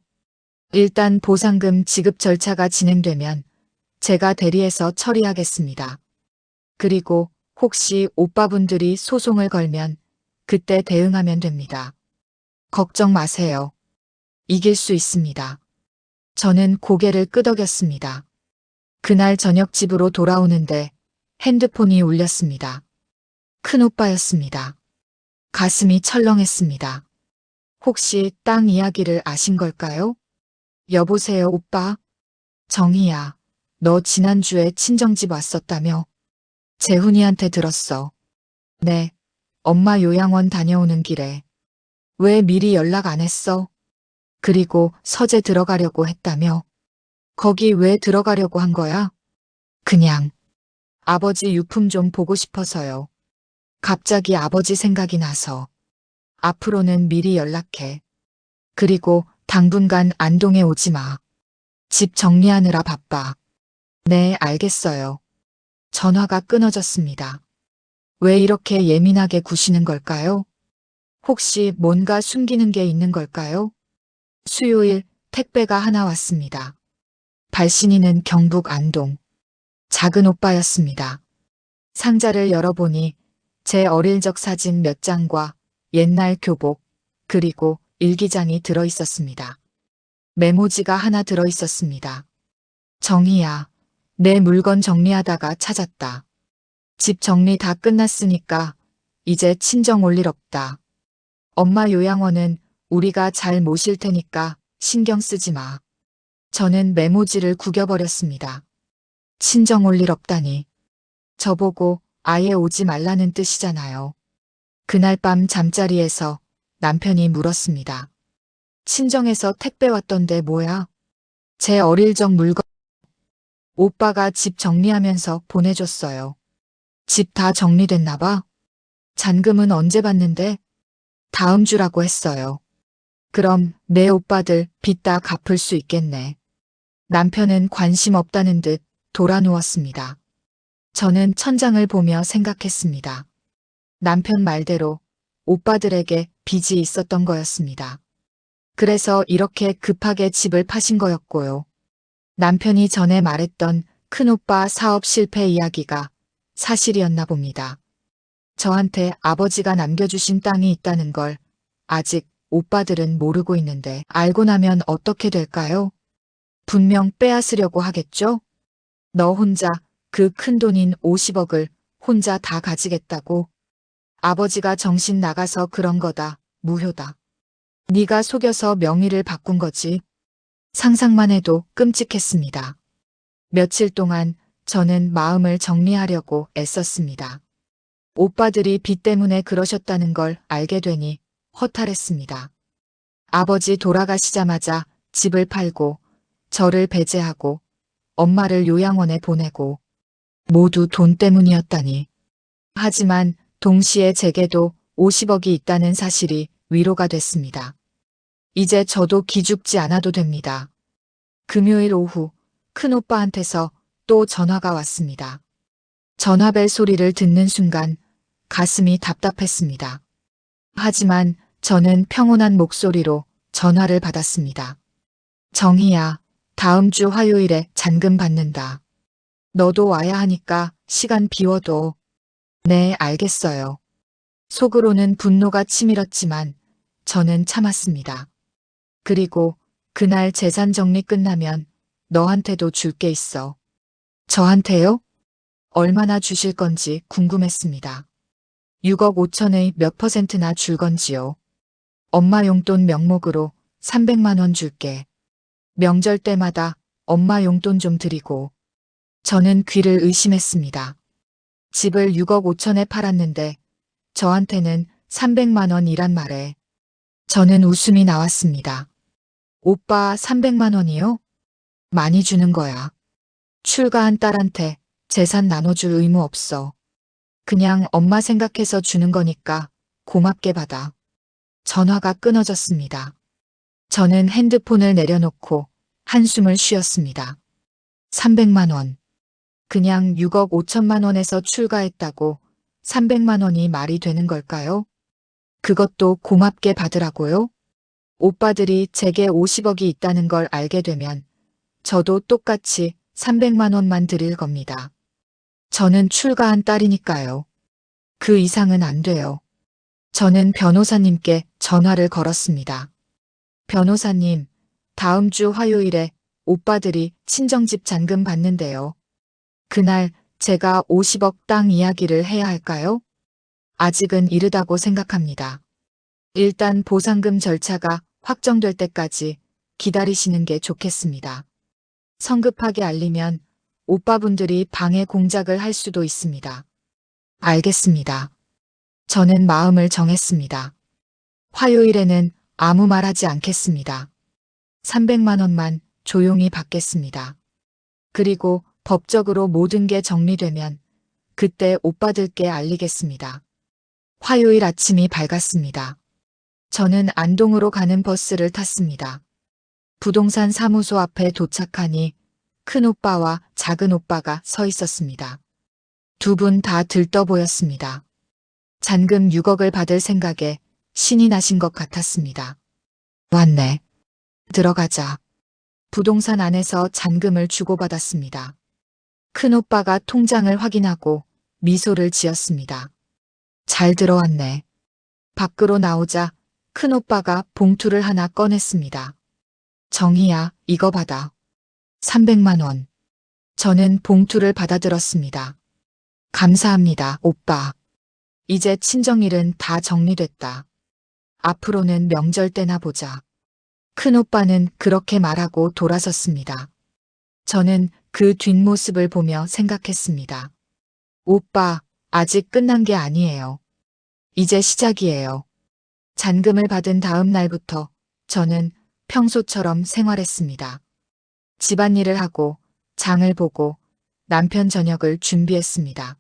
Speaker 1: 일단 보상금 지급 절차가 진행되면 제가 대리해서 처리하겠습니다. 그리고 혹시 오빠분들이 소송을 걸면 그때 대응하면 됩니다. 걱정 마세요. 이길 수 있습니다. 저는 고개를 끄덕였습니다. 그날 저녁 집으로 돌아오는데 핸드폰이 울렸습니다. 큰오빠였습니다. 가슴이 철렁했습니다. 혹시 땅 이야기를 아신 걸까요? 여보세요, 오빠? 정희야, 너 지난주에 친정집 왔었다며? 재훈이한테 들었어. 네, 엄마 요양원 다녀오는 길에. 왜 미리 연락 안 했어? 그리고 서재 들어가려고 했다며? 거기 왜 들어가려고 한 거야? 그냥 아버지 유품 좀 보고 싶어서요. 갑자기 아버지 생각이 나서. 앞으로는 미리 연락해. 그리고 당분간 안동에 오지 마. 집 정리하느라 바빠. 네, 알겠어요. 전화가 끊어졌습니다. 왜 이렇게 예민하게 구시는 걸까요? 혹시 뭔가 숨기는 게 있는 걸까요? 수요일 택배가 하나 왔습니다. 발신인은 경북 안동. 작은 오빠였습니다. 상자를 열어보니 제 어릴 적 사진 몇 장과 옛날 교복, 그리고 일기장이 들어 있었습니다. 메모지가 하나 들어 있었습니다. 정희야, 내 물건 정리하다가 찾았다. 집 정리 다 끝났으니까 이제 친정 올 일 없다. 엄마 요양원은 우리가 잘 모실 테니까 신경 쓰지 마. 저는 메모지를 구겨버렸습니다. 친정 올 일 없다니. 저보고 아예 오지 말라는 뜻이잖아요. 그날 밤 잠자리에서 남편이 물었습니다. 친정에서 택배 왔던데 뭐야? 제 어릴 적 물건. 오빠가 집 정리하면서 보내줬어요. 집 다 정리됐나 봐? 잔금은 언제 받는데? 다음 주라고 했어요. 그럼 내 오빠들 빚 다 갚을 수 있겠네. 남편은 관심 없다는 듯 돌아 누웠습니다. 저는 천장을 보며 생각했습니다. 남편 말대로 오빠들에게 빚이 있었던 거였습니다. 그래서 이렇게 급하게 집을 파신 거였고요. 남편이 전에 말했던 큰오빠 사업 실패 이야기가 사실이었나 봅니다. 저한테 아버지가 남겨주신 땅이 있다는 걸 아직 오빠들은 모르고 있는데 알고 나면 어떻게 될까요? 분명 빼앗으려고 하겠죠? 너 혼자 그 큰돈인 50억을 혼자 다 가지겠다고? 아버지가 정신 나가서 그런 거다. 무효다. 네가 속여서 명의를 바꾼 거지. 상상만 해도 끔찍했습니다. 며칠 동안 저는 마음을 정리하려고 애썼습니다. 오빠들이 빚 때문에 그러셨다는 걸 알게 되니 허탈했습니다. 아버지 돌아가시자마자 집을 팔고 저를 배제하고 엄마를 요양원에 보내고 모두 돈 때문이었다니. 하지만 동시에 제게도 50억이 있다는 사실이 위로가 됐습니다. 이제 저도 기죽지 않아도 됩니다. 금요일 오후 큰오빠한테서 또 전화가 왔습니다. 전화벨 소리를 듣는 순간 가슴이 답답했습니다. 하지만 저는 평온한 목소리로 전화를 받았습니다. 정희야, 다음 주 화요일에 잔금 받는다. 너도 와야 하니까 시간 비워둬. 네, 알겠어요. 속으로는 분노가 치밀었지만 저는 참았습니다. 그리고 그날 재산 정리 끝나면 너한테도 줄 게 있어. 저한테요? 얼마나 주실 건지 궁금했습니다. 6억 5천의 몇 %나 줄 건지요. 엄마 용돈 명목으로 300만 원 줄게. 명절 때마다 엄마 용돈 좀 드리고. 저는 귀를 의심했습니다. 집을 6억 5천에 팔았는데 저한테는 300만 원이란 말에 저는 웃음이 나왔습니다. 오빠 300만 원이요? 많이 주는 거야. 출가한 딸한테 재산 나눠줄 의무 없어. 그냥 엄마 생각해서 주는 거니까 고맙게 받아. 전화가 끊어졌습니다. 저는 핸드폰을 내려놓고 한숨을 쉬었습니다. 300만 원. 그냥 6억 5천만 원에서 출가했다고 300만 원이 말이 되는 걸까요? 그것도 고맙게 받으라고요? 오빠들이 제게 50억이 있다는 걸 알게 되면 저도 똑같이 300만 원만 드릴 겁니다. 저는 출가한 딸이니까요. 그 이상은 안 돼요. 저는 변호사님께 전화를 걸었습니다. 변호사님, 다음 주 화요일에 오빠들이 친정집 잔금 받는데요. 그날 제가 50억 땅 이야기를 해야 할까요? 아직은 이르다고 생각합니다. 일단 보상금 절차가 확정될 때까지 기다리시는 게 좋겠습니다. 성급하게 알리면 오빠분들이 방해 공작을 할 수도 있습니다. 알겠습니다. 저는 마음을 정했습니다. 화요일에는 아무 말 하지 않겠습니다. 300만 원만 조용히 받겠습니다. 그리고 법적으로 모든 게 정리되면 그때 오빠들께 알리겠습니다. 화요일 아침이 밝았습니다. 저는 안동으로 가는 버스를 탔습니다. 부동산 사무소 앞에 도착하니 큰 오빠와 작은 오빠가 서 있었습니다. 두 분 다 들떠 보였습니다. 잔금 6억을 받을 생각에 신이 나신 것 같았습니다. 왔네. 들어가자. 부동산 안에서 잔금을 주고받았습니다. 큰 오빠가 통장을 확인하고 미소를 지었습니다. 잘 들어왔네. 밖으로 나오자 큰 오빠가 봉투를 하나 꺼냈습니다. 정희야, 이거 받아. 300만 원. 저는 봉투를 받아들었습니다. 감사합니다, 오빠. 이제 친정일은 다 정리됐다. 앞으로는 명절 때나 보자. 큰 오빠는 그렇게 말하고 돌아섰습니다. 저는 그 뒷모습을 보며 생각했습니다. 오빠, 아직 끝난 게 아니에요. 이제 시작이에요. 잔금을 받은 다음 날부터 저는 평소처럼 생활했습니다. 집안일을 하고 장을 보고 남편 저녁을 준비했습니다.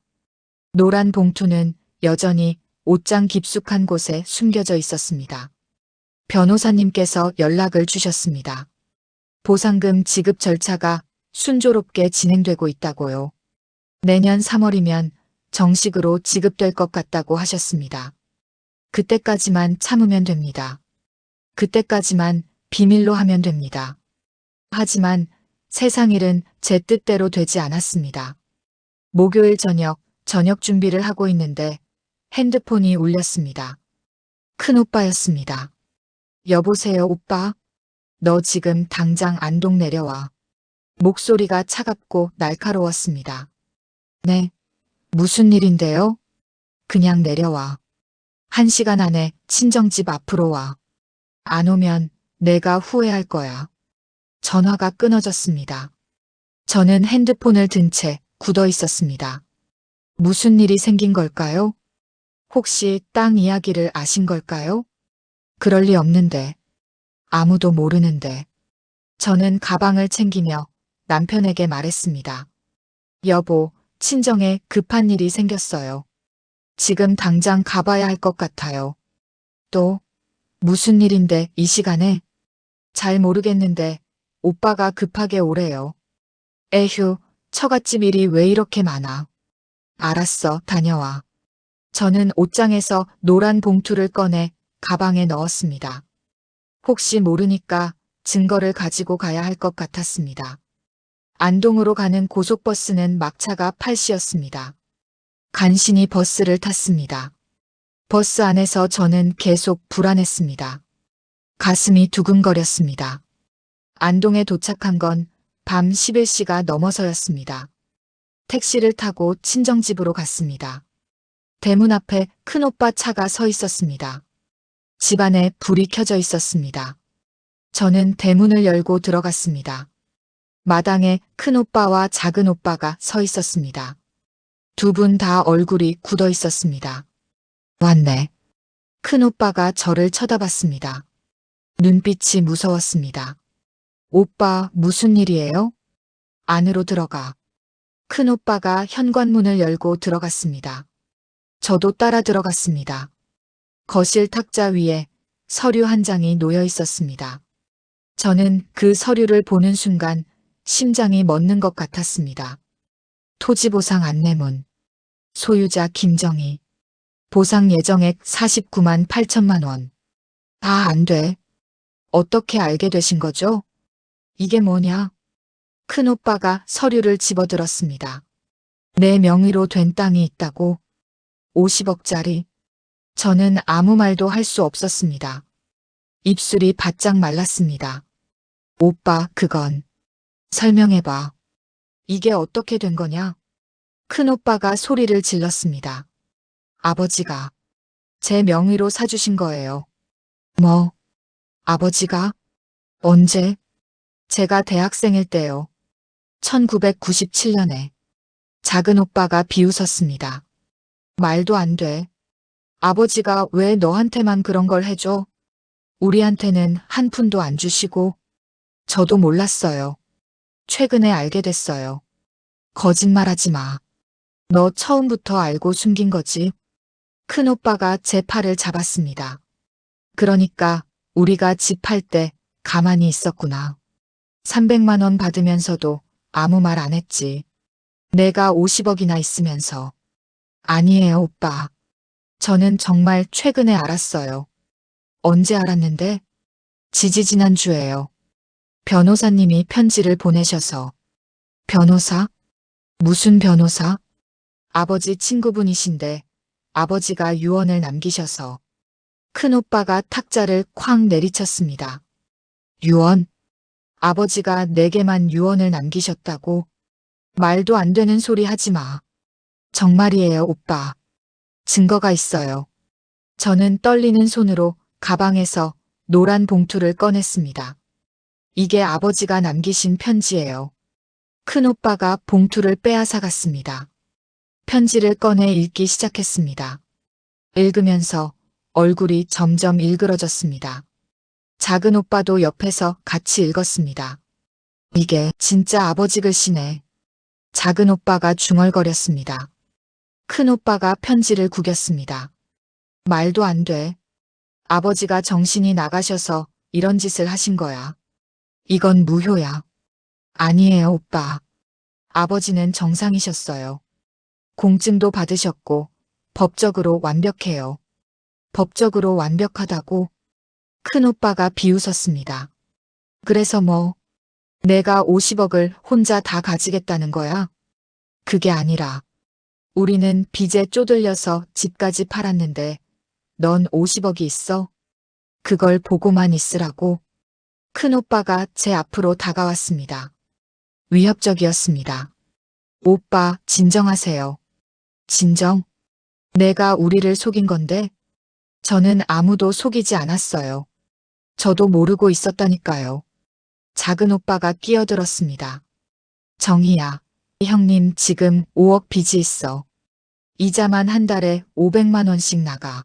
Speaker 1: 노란 봉투는 여전히 옷장 깊숙한 곳에 숨겨져 있었습니다. 변호사님께서 연락을 주셨습니다. 보상금 지급 절차가 순조롭게 진행되고 있다고요. 내년 3월이면 정식으로 지급될 것 같다고 하셨습니다. 그때까지만 참으면 됩니다. 그때까지만 비밀로 하면 됩니다. 하지만 세상 일은 제 뜻대로 되지 않았습니다. 목요일 저녁 준비를 하고 있는데 핸드폰이 울렸습니다. 큰 오빠였습니다. 여보세요, 오빠? 너 지금 당장 안동 내려와. 목소리가 차갑고 날카로웠습니다. 네. 무슨 일인데요? 그냥 내려와. 1시간 안에 친정집 앞으로 와. 안 오면 내가 후회할 거야. 전화가 끊어졌습니다. 저는 핸드폰을 든 채 굳어 있었습니다. 무슨 일이 생긴 걸까요? 혹시 땅 이야기를 아신 걸까요? 그럴 리 없는데. 아무도 모르는데. 저는 가방을 챙기며 남편에게 말했습니다. 여보, 친정에 급한 일이 생겼어요. 지금 당장 가봐야 할 것 같아요. 또, 무슨 일인데 이 시간에? 잘 모르겠는데 오빠가 급하게 오래요. 에휴, 처갓집 일이 왜 이렇게 많아. 알았어, 다녀와. 저는 옷장에서 노란 봉투를 꺼내 가방에 넣었습니다. 혹시 모르니까 증거를 가지고 가야 할 것 같았습니다. 안동으로 가는 고속버스는 막차가 8시였습니다. 간신히 버스를 탔습니다. 버스 안에서 저는 계속 불안했습니다. 가슴이 두근거렸습니다. 안동에 도착한 건 밤 11시가 넘어서였습니다. 택시를 타고 친정집으로 갔습니다. 대문 앞에 큰오빠 차가 서 있었습니다. 집안에 불이 켜져 있었습니다. 저는 대문을 열고 들어갔습니다. 마당에 큰오빠와 작은오빠가 서 있었습니다. 두 분 다 얼굴이 굳어 있었습니다. 왔네. 큰오빠가 저를 쳐다봤습니다. 눈빛이 무서웠습니다. 오빠, 무슨 일이에요? 안으로 들어가. 큰오빠가 현관문을 열고 들어갔습니다. 저도 따라 들어갔습니다. 거실 탁자 위에 서류 한 장이 놓여 있었습니다. 저는 그 서류를 보는 순간 심장이 멎는 것 같았습니다. 토지보상 안내문. 소유자 김정희. 보상 예정액 49만 8천만 원. 다 안 돼. 어떻게 알게 되신 거죠? 이게 뭐냐? 큰오빠가 서류를 집어들었습니다. 내 명의로 된 땅이 있다고? 50억짜리. 저는 아무 말도 할 수 없었습니다. 입술이 바짝 말랐습니다. 오빠, 그건. 설명해봐. 이게 어떻게 된 거냐? 큰오빠가 소리를 질렀습니다. 아버지가 제 명의로 사주신 거예요. 뭐? 아버지가? 언제? 제가 대학생일 때요. 1997년에. 작은 오빠가 비웃었습니다. 말도 안 돼. 아버지가 왜 너한테만 그런 걸 해줘? 우리한테는 한 푼도 안 주시고. 저도 몰랐어요. 최근에 알게 됐어요. 거짓말하지 마. 너 처음부터 알고 숨긴 거지? 큰 오빠가 제 팔을 잡았습니다. 그러니까 우리가 집 팔 때 가만히 있었구나. 300만 원 받으면서도 아무 말 안 했지. 내가 50억이나 있으면서. 아니에요, 오빠. 저는 정말 최근에 알았어요. 언제 알았는데? 지지지난주에요. 변호사님이 편지를 보내셔서. 변호사? 무슨 변호사? 아버지 친구분이신데 아버지가 유언을 남기셔서. 큰 오빠가 탁자를 쾅 내리쳤습니다. 유언? 아버지가 내게만 유언을 남기셨다고? 말도 안 되는 소리 하지 마. 정말이에요, 오빠. 증거가 있어요. 저는 떨리는 손으로 가방에서 노란 봉투를 꺼냈습니다. 이게 아버지가 남기신 편지예요. 큰 오빠가 봉투를 빼앗아갔습니다. 편지를 꺼내 읽기 시작했습니다. 읽으면서 얼굴이 점점 일그러졌습니다. 작은 오빠도 옆에서 같이 읽었습니다. 이게 진짜 아버지 글씨네. 작은 오빠가 중얼거렸습니다. 큰 오빠가 편지를 구겼습니다. 말도 안 돼. 아버지가 정신이 나가셔서 이런 짓을 하신 거야. 이건 무효야. 아니에요, 오빠. 아버지는 정상이셨어요. 공증도 받으셨고 법적으로 완벽해요. 법적으로 완벽하다고? 큰 오빠가 비웃었습니다. 그래서 뭐? 내가 50억을 혼자 다 가지겠다는 거야? 그게 아니라 우리는 빚에 쪼들려서 집까지 팔았는데 넌 50억이 있어? 그걸 보고만 있으라고? 큰 오빠가 제 앞으로 다가왔습니다. 위협적이었습니다. 오빠, 진정하세요. 진정? 내가 우리를 속인 건데? 저는 아무도 속이지 않았어요. 저도 모르고 있었다니까요. 작은 오빠가 끼어들었습니다. 정희야, 형님 지금 5억 빚이 있어. 이자만 한 달에 500만 원씩 나가.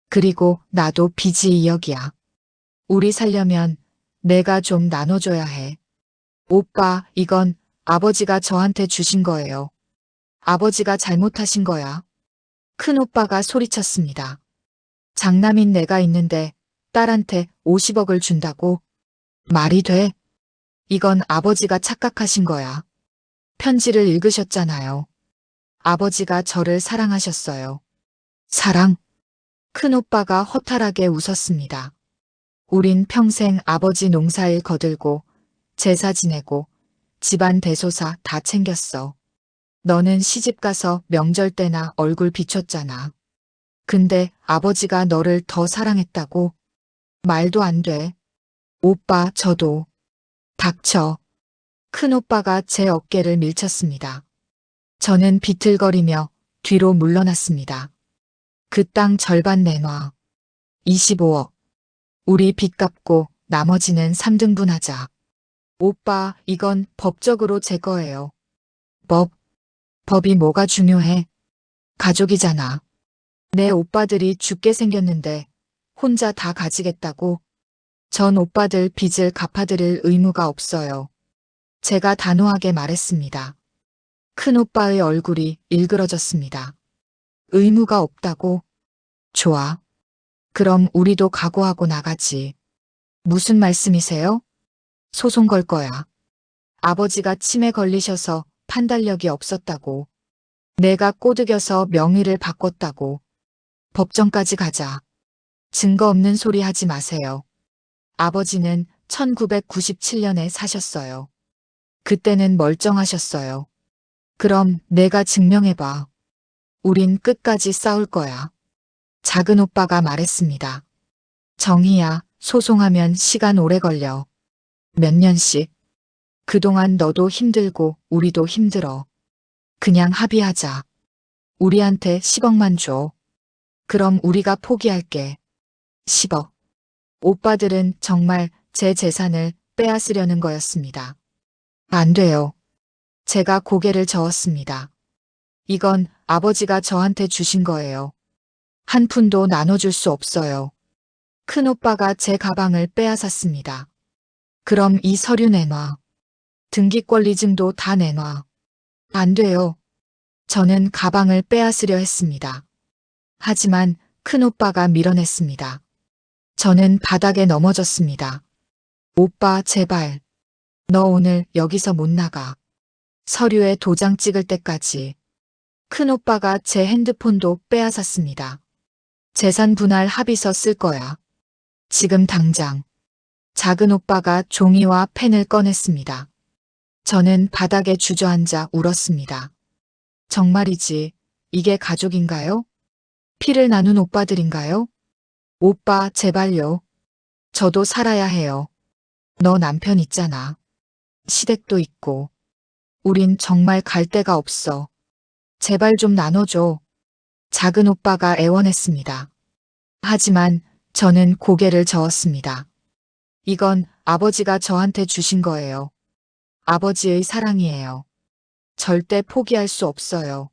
Speaker 1: 그리고 나도 빚이 2억이야. 우리 살려면 내가 좀 나눠줘야 해. 오빠, 이건 아버지가 저한테 주신 거예요. 아버지가 잘못하신 거야. 큰 오빠가 소리쳤습니다. 장남인 내가 있는데 딸한테 50억을 준다고? 말이 돼? 이건 아버지가 착각하신 거야. 편지를 읽으셨잖아요. 아버지가 저를 사랑하셨어요. 사랑? 큰 오빠가 허탈하게 웃었습니다. 우린 평생 아버지 농사일 거들고 제사 지내고 집안 대소사 다 챙겼어. 너는 시집가서 명절 때나 얼굴 비췄잖아. 근데 아버지가 너를 더 사랑했다고? 말도 안 돼. 오빠, 저도. 닥쳐. 큰 오빠가 제 어깨를 밀쳤습니다. 저는 비틀거리며 뒤로 물러났습니다. 그 땅 절반 내놔. 25억. 우리 빚 갚고 나머지는 3등분 하자. 오빠, 이건 법적으로 제 거예요. 법이 뭐가 중요해? 가족이잖아. 내 오빠들이 죽게 생겼는데 혼자 다 가지겠다고? 전 오빠들 빚을 갚아드릴 의무가 없어요. 제가 단호하게 말했습니다. 큰 오빠의 얼굴이 일그러졌습니다. 의무가 없다고? 좋아. 그럼 우리도 각오하고 나가지. 무슨 말씀이세요? 소송 걸 거야. 아버지가 치매 걸리셔서 판단력이 없었다고. 내가 꼬드겨서 명의를 바꿨다고. 법정까지 가자. 증거 없는 소리 하지 마세요. 아버지는 1997년에 사셨어요. 그때는 멀쩡하셨어요. 그럼 내가 증명해봐. 우린 끝까지 싸울 거야. 작은 오빠가 말했습니다. 정희야, 소송하면 시간 오래 걸려. 몇 년씩. 그동안 너도 힘들고 우리도 힘들어. 그냥 합의하자. 우리한테 10억만 줘. 그럼 우리가 포기할게. 10억. 오빠들은 정말 제 재산을 빼앗으려는 거였습니다. 안 돼요. 제가 고개를 저었습니다. 이건 아버지가 저한테 주신 거예요. 한 푼도 나눠줄 수 없어요. 큰오빠가 제 가방을 빼앗았습니다. 그럼 이 서류 내놔. 등기권리증도 다 내놔. 안 돼요. 저는 가방을 빼앗으려 했습니다. 하지만 큰오빠가 밀어냈습니다. 저는 바닥에 넘어졌습니다. 오빠, 제발. 너 오늘 여기서 못 나가. 서류에 도장 찍을 때까지. 큰오빠가 제 핸드폰도 빼앗았습니다. 재산 분할 합의서 쓸 거야. 지금 당장. 작은 오빠가 종이와 펜을 꺼냈습니다. 저는 바닥에 주저앉아 울었습니다. 정말이지, 이게 가족인가요? 피를 나눈 오빠들인가요? 오빠, 제발요. 저도 살아야 해요. 너 남편 있잖아. 시댁도 있고. 우린 정말 갈 데가 없어. 제발 좀 나눠줘. 작은 오빠가 애원했습니다. 하지만 저는 고개를 저었습니다. 이건 아버지가 저한테 주신 거예요. 아버지의 사랑이에요. 절대 포기할 수 없어요.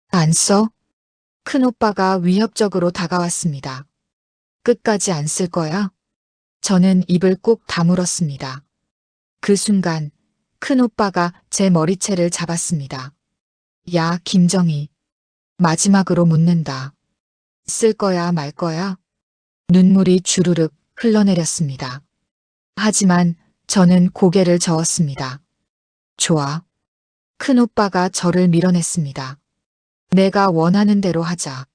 Speaker 1: 안 써? 큰오빠가 위협적으로 다가왔습니다. 끝까지 안 쓸 거야? 저는 입을 꾹 다물었습니다. 그 순간 큰오빠가 제 머리채를 잡았습니다. 야, 김정희. 마지막으로 묻는다. 쓸 거야, 말 거야? 눈물이 주르륵 흘러내렸습니다. 하지만 저는 고개를 저었습니다. 좋아. 큰오빠가 저를 밀어냈습니다. 내가 원하는 대로 하자.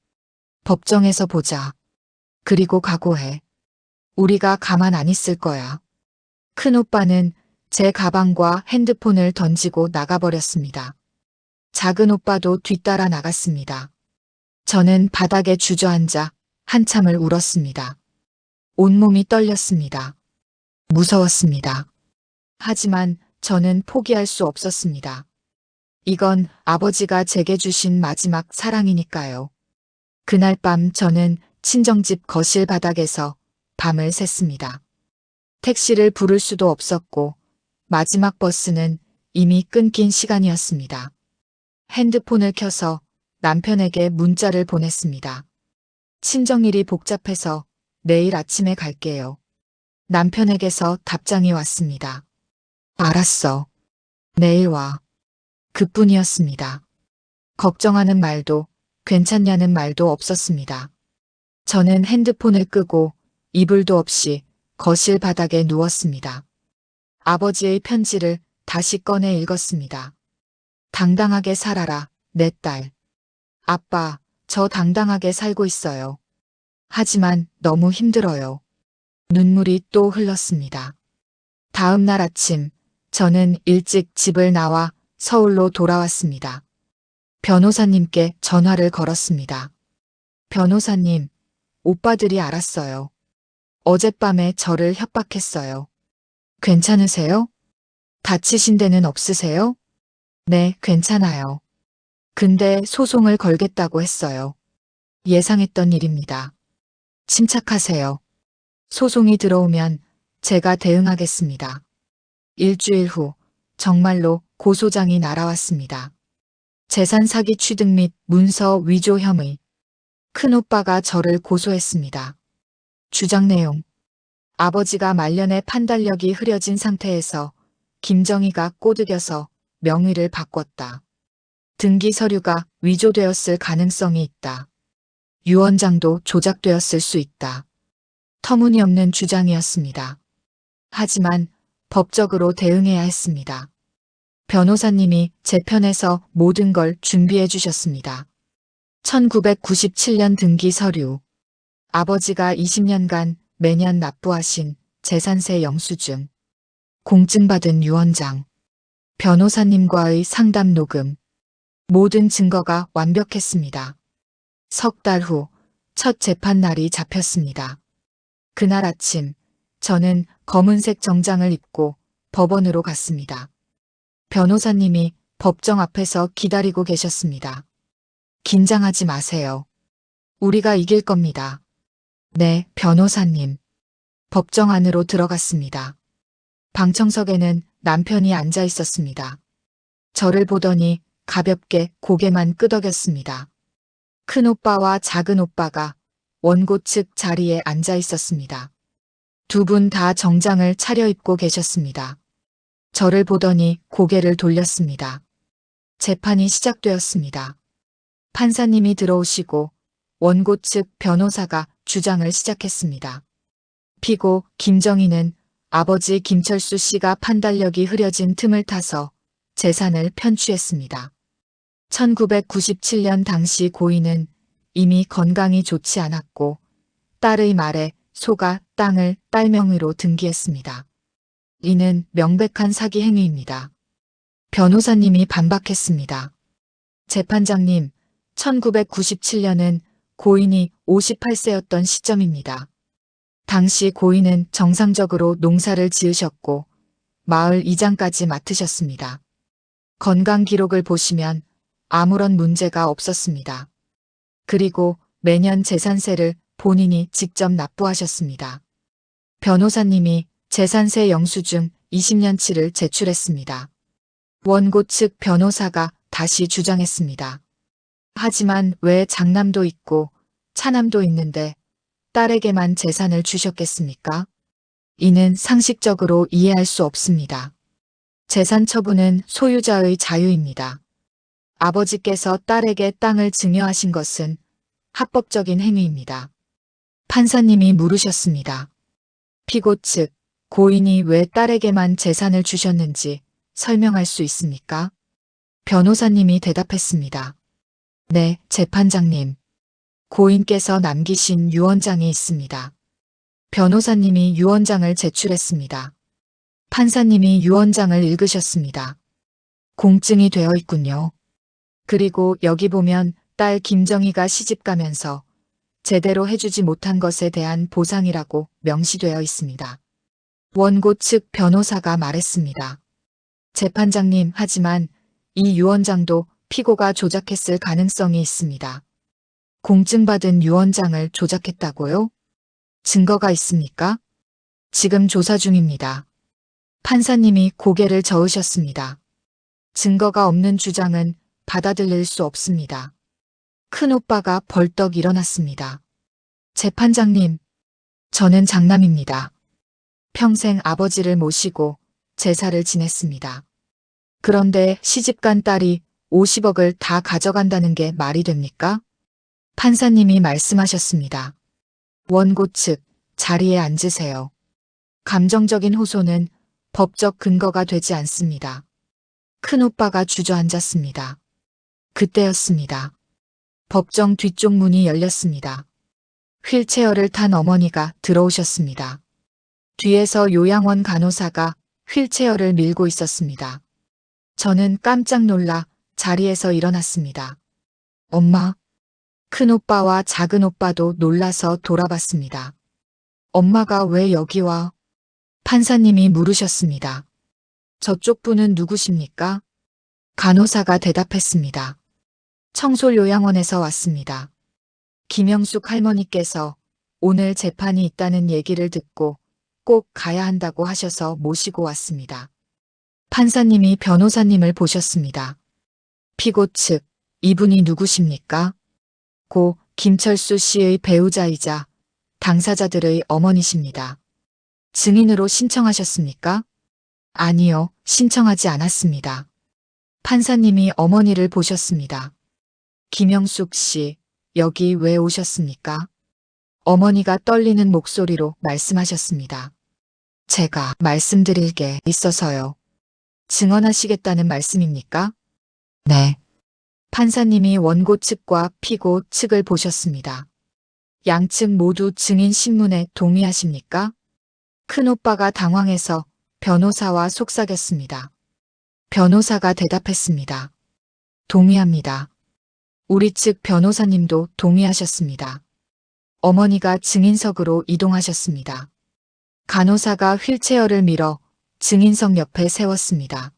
Speaker 1: 법정에서 보자. 그리고 각오해. 우리가 가만 안 있을 거야. 큰오빠는 제 가방과 핸드폰을 던지고 나가버렸습니다. 작은 오빠도 뒤따라 나갔습니다. 저는 바닥에 주저앉아 한참을 울었습니다. 온몸이 떨렸습니다. 무서웠습니다. 하지만 저는 포기할 수 없었습니다. 이건 아버지가 제게 주신 마지막 사랑이니까요. 그날 밤 저는 친정집 거실 바닥에서 밤을 샜습니다. 택시를 부를 수도 없었고 마지막 버스는 이미 끊긴 시간이었습니다. 핸드폰을 켜서 남편에게 문자를 보냈습니다. 친정일이 복잡해서 내일 아침에 갈게요. 남편에게서 답장이 왔습니다. 알았어. 내일 와. 그뿐이었습니다. 걱정하는 말도 괜찮냐는 말도 없었습니다. 저는 핸드폰을 끄고 이불도 없이 거실 바닥에 누웠습니다. 아버지의 편지를 다시 꺼내 읽었습니다. 당당하게 살아라, 내 딸. 아빠, 저 당당하게 살고 있어요. 하지만 너무 힘들어요. 눈물이 또 흘렀습니다. 다음 날 아침, 저는 일찍 집을 나와 서울로 돌아왔습니다. 변호사님께 전화를 걸었습니다. 변호사님, 오빠들이 알았어요. 어젯밤에 저를 협박했어요. 괜찮으세요? 다치신 데는 없으세요? 네, 괜찮아요. 근데 소송을 걸겠다고 했어요. 예상했던 일입니다. 침착하세요. 소송이 들어오면 제가 대응하겠습니다. 일주일 후 정말로 고소장이 날아왔습니다. 재산 사기 취득 및 문서 위조 혐의. 큰오빠가 저를 고소했습니다. 주장 내용. 아버지가 말년에 판단력이 흐려진 상태에서 김정희가 꼬드겨서 명의를 바꿨다. 등기 서류가 위조되었을 가능성이 있다. 유언장도 조작되었을 수 있다. 터무니없는 주장이었습니다. 하지만 법적으로 대응해야 했습니다. 변호사님이 제 편에서 모든 걸 준비해 주셨습니다. 1997년 등기 서류. 아버지가 20년간 매년 납부하신 재산세 영수증. 공증받은 유언장. 변호사님과의 상담 녹음. 모든 증거가 완벽했습니다. 석 달 후 첫 재판 날이 잡혔습니다. 그날 아침 저는 검은색 정장을 입고 법원으로 갔습니다. 변호사님이 법정 앞에서 기다리고 계셨습니다. 긴장하지 마세요. 우리가 이길 겁니다. 네, 변호사님. 법정 안으로 들어갔습니다. 방청석에는 남편이 앉아 있었습니다. 저를 보더니 가볍게 고개만 끄덕였습니다. 큰 오빠와 작은 오빠가 원고 측 자리에 앉아 있었습니다. 두 분 다 정장을 차려입고 계셨습니다. 저를 보더니 고개를 돌렸습니다. 재판이 시작되었습니다. 판사님이 들어오시고 원고 측 변호사가 주장을 시작했습니다. 피고 김정희는 아버지 김철수 씨가 판단력이 흐려진 틈을 타서 재산을 편취했습니다. 1997년 당시 고인은 이미 건강이 좋지 않았고 딸의 말에 속아 땅을 딸 명의로 등기했습니다. 이는 명백한 사기 행위입니다. 변호사님이 반박했습니다. 재판장님, 1997년은 고인이 58세였던 시점입니다. 당시 고인은 정상적으로 농사를 지으셨고 마을 이장까지 맡으셨습니다. 건강 기록을 보시면 아무런 문제가 없었습니다. 그리고 매년 재산세를 본인이 직접 납부하셨습니다. 변호사님이 재산세 영수증 20년치를 제출했습니다. 원고 측 변호사가 다시 주장했습니다. 하지만 왜 장남도 있고 차남도 있는데 딸에게만 재산을 주셨겠습니까? 이는 상식적으로 이해할 수 없습니다. 재산 처분은 소유자의 자유입니다. 아버지께서 딸에게 땅을 증여하신 것은 합법적인 행위입니다. 판사님이 물으셨습니다. 피고 측, 고인이 왜 딸에게만 재산을 주셨는지 설명할 수 있습니까? 변호사님이 대답했습니다. 네, 재판장님. 고인께서 남기신 유언장이 있습니다. 변호사님이 유언장을 제출했습니다. 판사님이 유언장을 읽으셨습니다. 공증이 되어 있군요. 그리고 여기 보면 딸 김정희가 시집가면서 제대로 해주지 못한 것에 대한 보상이라고 명시되어 있습니다. 원고 측 변호사가 말했습니다. 재판장님, 하지만 이 유언장도 피고가 조작했을 가능성이 있습니다. 공증받은 유언장을 조작했다고요? 증거가 있습니까? 지금 조사 중입니다. 판사님이 고개를 저으셨습니다. 증거가 없는 주장은 받아들일 수 없습니다. 큰 오빠가 벌떡 일어났습니다. 재판장님, 저는 장남입니다. 평생 아버지를 모시고 제사를 지냈습니다. 그런데 시집간 딸이 50억을 다 가져간다는 게 말이 됩니까? 판사님이 말씀하셨습니다. 원고 측, 자리에 앉으세요. 감정적인 호소는 법적 근거가 되지 않습니다. 큰 오빠가 주저앉았습니다. 그때였습니다. 법정 뒤쪽 문이 열렸습니다. 휠체어를 탄 어머니가 들어오셨습니다. 뒤에서 요양원 간호사가 휠체어를 밀고 있었습니다. 저는 깜짝 놀라 자리에서 일어났습니다. 엄마. 큰 오빠와 작은 오빠도 놀라서 돌아봤습니다. 엄마가 왜 여기 와? 판사님이 물으셨습니다. 저쪽 분은 누구십니까? 간호사가 대답했습니다. 청솔요양원에서 왔습니다. 김영숙 할머니께서 오늘 재판이 있다는 얘기를 듣고 꼭 가야 한다고 하셔서 모시고 왔습니다. 판사님이 변호사님을 보셨습니다. 피고 측, 이분이 누구십니까? 고 김철수 씨의 배우자이자 당사자들의 어머니십니다. 증인으로 신청하셨습니까? 아니요, 신청하지 않았습니다. 판사님이 어머니를 보셨습니다. 김영숙 씨, 여기 왜 오셨습니까? 어머니가 떨리는 목소리로 말씀하셨습니다. 제가 말씀드릴 게 있어서요. 증언하시겠다는 말씀입니까? 네. 판사님이 원고 측과 피고 측을 보셨습니다. 양측 모두 증인 신문에 동의하십니까? 큰 오빠가 당황해서 변호사와 속삭였습니다. 변호사가 대답했습니다. 동의합니다. 우리 측 변호사님도 동의하셨습니다. 어머니가 증인석으로 이동하셨습니다. 간호사가 휠체어를 밀어 증인석 옆에 세웠습니다.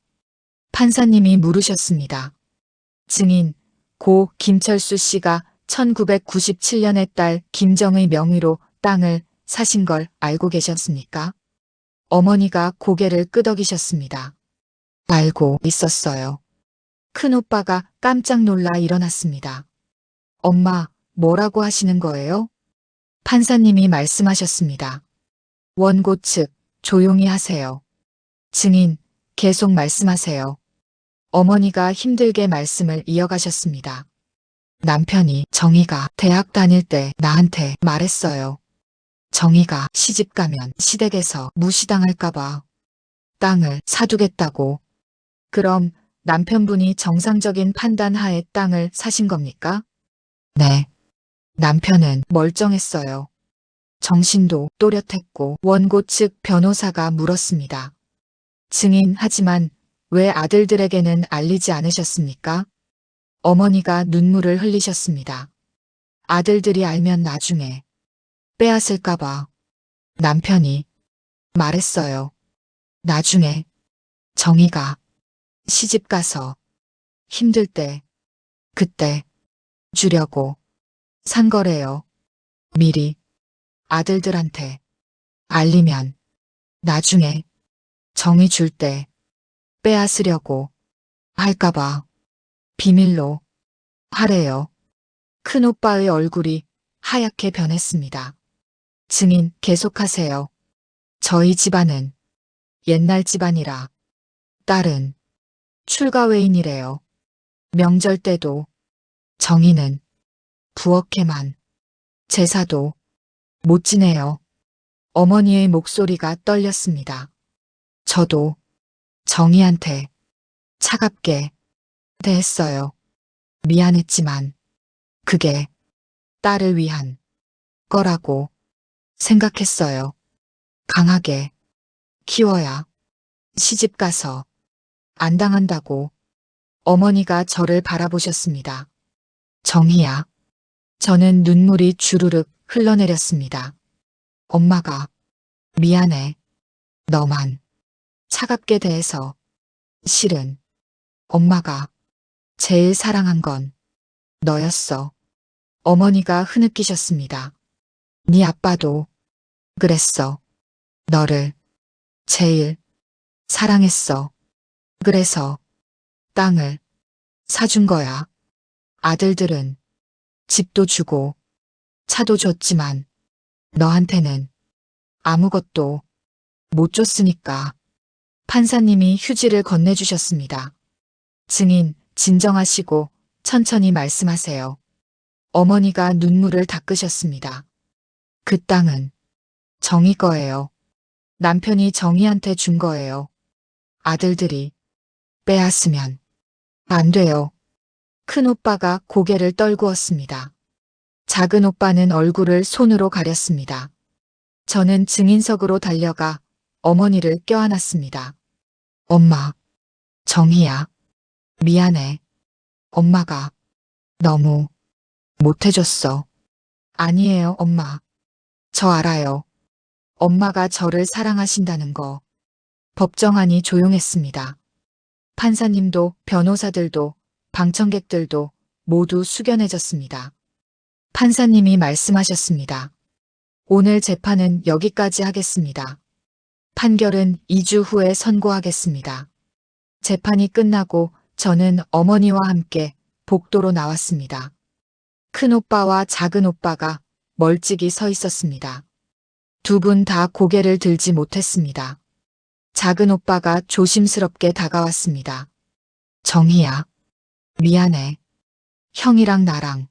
Speaker 1: 판사님이 물으셨습니다. 증인, 고 김철수 씨가 1997년에 딸 김정의 명의로 땅을 사신 걸 알고 계셨습니까? 어머니가 고개를 끄덕이셨습니다. 알고 있었어요. 큰오빠가 깜짝 놀라 일어났습니다. 엄마, 뭐라고 하시는 거예요? 판사님이 말씀하셨습니다. 원고 측, 조용히 하세요. 증인, 계속 말씀하세요. 어머니가 힘들게 말씀을 이어가셨습니다. 남편이 정희가 대학 다닐 때 나한테 말했어요. 정희가 시집 가면 시댁에서 무시당할까봐 땅을 사두겠다고. 그럼 남편분이 정상적인 판단 하에 땅을 사신 겁니까? 네. 남편은 멀쩡했어요. 정신도 또렷했고 원고 측 변호사가 물었습니다. 증인, 하지만 왜 아들들에게는 알리지 않으셨습니까? 어머니가 눈물을 흘리셨습니다. 아들들이 알면 나중에 빼앗을까봐 남편이 말했어요. 나중에 정희가 시집가서 힘들 때 그때 주려고 산 거래요. 미리 아들들한테 알리면 나중에 정희 줄 때 빼앗으려고 할까봐 비밀로 하래요. 큰오빠의 얼굴이 하얗게 변했습니다. 증인, 계속하세요. 저희 집안은 옛날 집안이라 딸은 출가외인이래요. 명절 때도 정희는 부엌에만 제사도 못 지내요. 어머니의 목소리가 떨렸습니다. 저도 정희한테 차갑게 대했어요. 미안했지만 그게 딸을 위한 거라고 생각했어요. 강하게 키워야 시집가서 안 당한다고. 어머니가 저를 바라보셨습니다. 정희야. 저는 눈물이 주르륵 흘러내렸습니다. 엄마가 미안해. 너만 차갑게 대해서. 실은 엄마가 제일 사랑한 건 너였어. 어머니가 흐느끼셨습니다. 네 아빠도 그랬어. 너를 제일 사랑했어. 그래서 땅을 사준 거야. 아들들은 집도 주고 차도 줬지만 너한테는 아무것도 못 줬으니까. 판사님이 휴지를 건네주셨습니다. 증인, 진정하시고 천천히 말씀하세요. 어머니가 눈물을 닦으셨습니다. 그 땅은 정희 거예요. 남편이 정희한테 준 거예요. 아들들이 빼앗으면 안 돼요. 큰오빠가 고개를 떨구었습니다. 작은 오빠는 얼굴을 손으로 가렸습니다. 저는 증인석으로 달려가 어머니를 껴안았습니다. 엄마, 정희야. 미안해. 엄마가 너무 못해줬어. 아니에요, 엄마. 저 알아요. 엄마가 저를 사랑하신다는 거. 법정안이 조용했습니다. 판사님도 변호사들도 방청객들도 모두 숙연해졌습니다. 판사님이 말씀하셨습니다. 오늘 재판은 여기까지 하겠습니다. 판결은 2주 후에 선고하겠습니다. 재판이 끝나고 저는 어머니와 함께 복도로 나왔습니다. 큰오빠와 작은오빠가 멀찍이 서 있었습니다. 두 분 다 고개를 들지 못했습니다. 작은오빠가 조심스럽게 다가왔습니다. 정희야, 미안해. 형이랑 나랑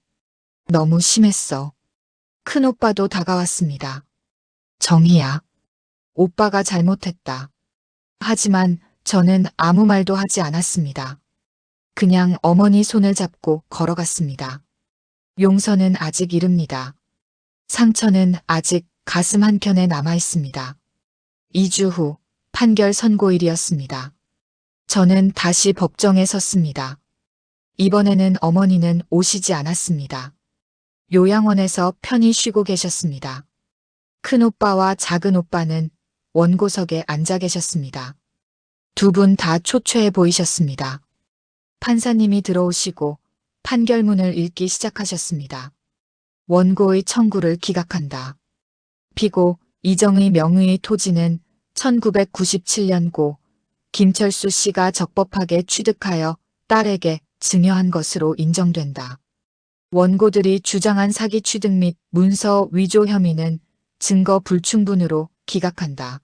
Speaker 1: 너무 심했어. 큰오빠도 다가왔습니다. 정희야, 오빠가 잘못했다. 하지만 저는 아무 말도 하지 않았습니다. 그냥 어머니 손을 잡고 걸어갔습니다. 용서는 아직 이릅니다. 상처는 아직 가슴 한켠에 남아 있습니다. 2주 후 판결 선고일이었습니다. 저는 다시 법정에 섰습니다. 이번에는 어머니는 오시지 않았습니다. 요양원에서 편히 쉬고 계셨습니다. 큰오빠와 작은오빠는 원고석에 앉아 계셨습니다. 두 분 다 초췌해 보이셨습니다. 판사님이 들어오시고 판결문을 읽기 시작하셨습니다. 원고의 청구를 기각한다. 피고 이정의 명의의 토지는 1997년고 김철수 씨가 적법하게 취득하여 딸에게 증여한 것으로 인정된다. 원고들이 주장한 사기 취득 및 문서 위조 혐의는 증거 불충분으로 기각한다.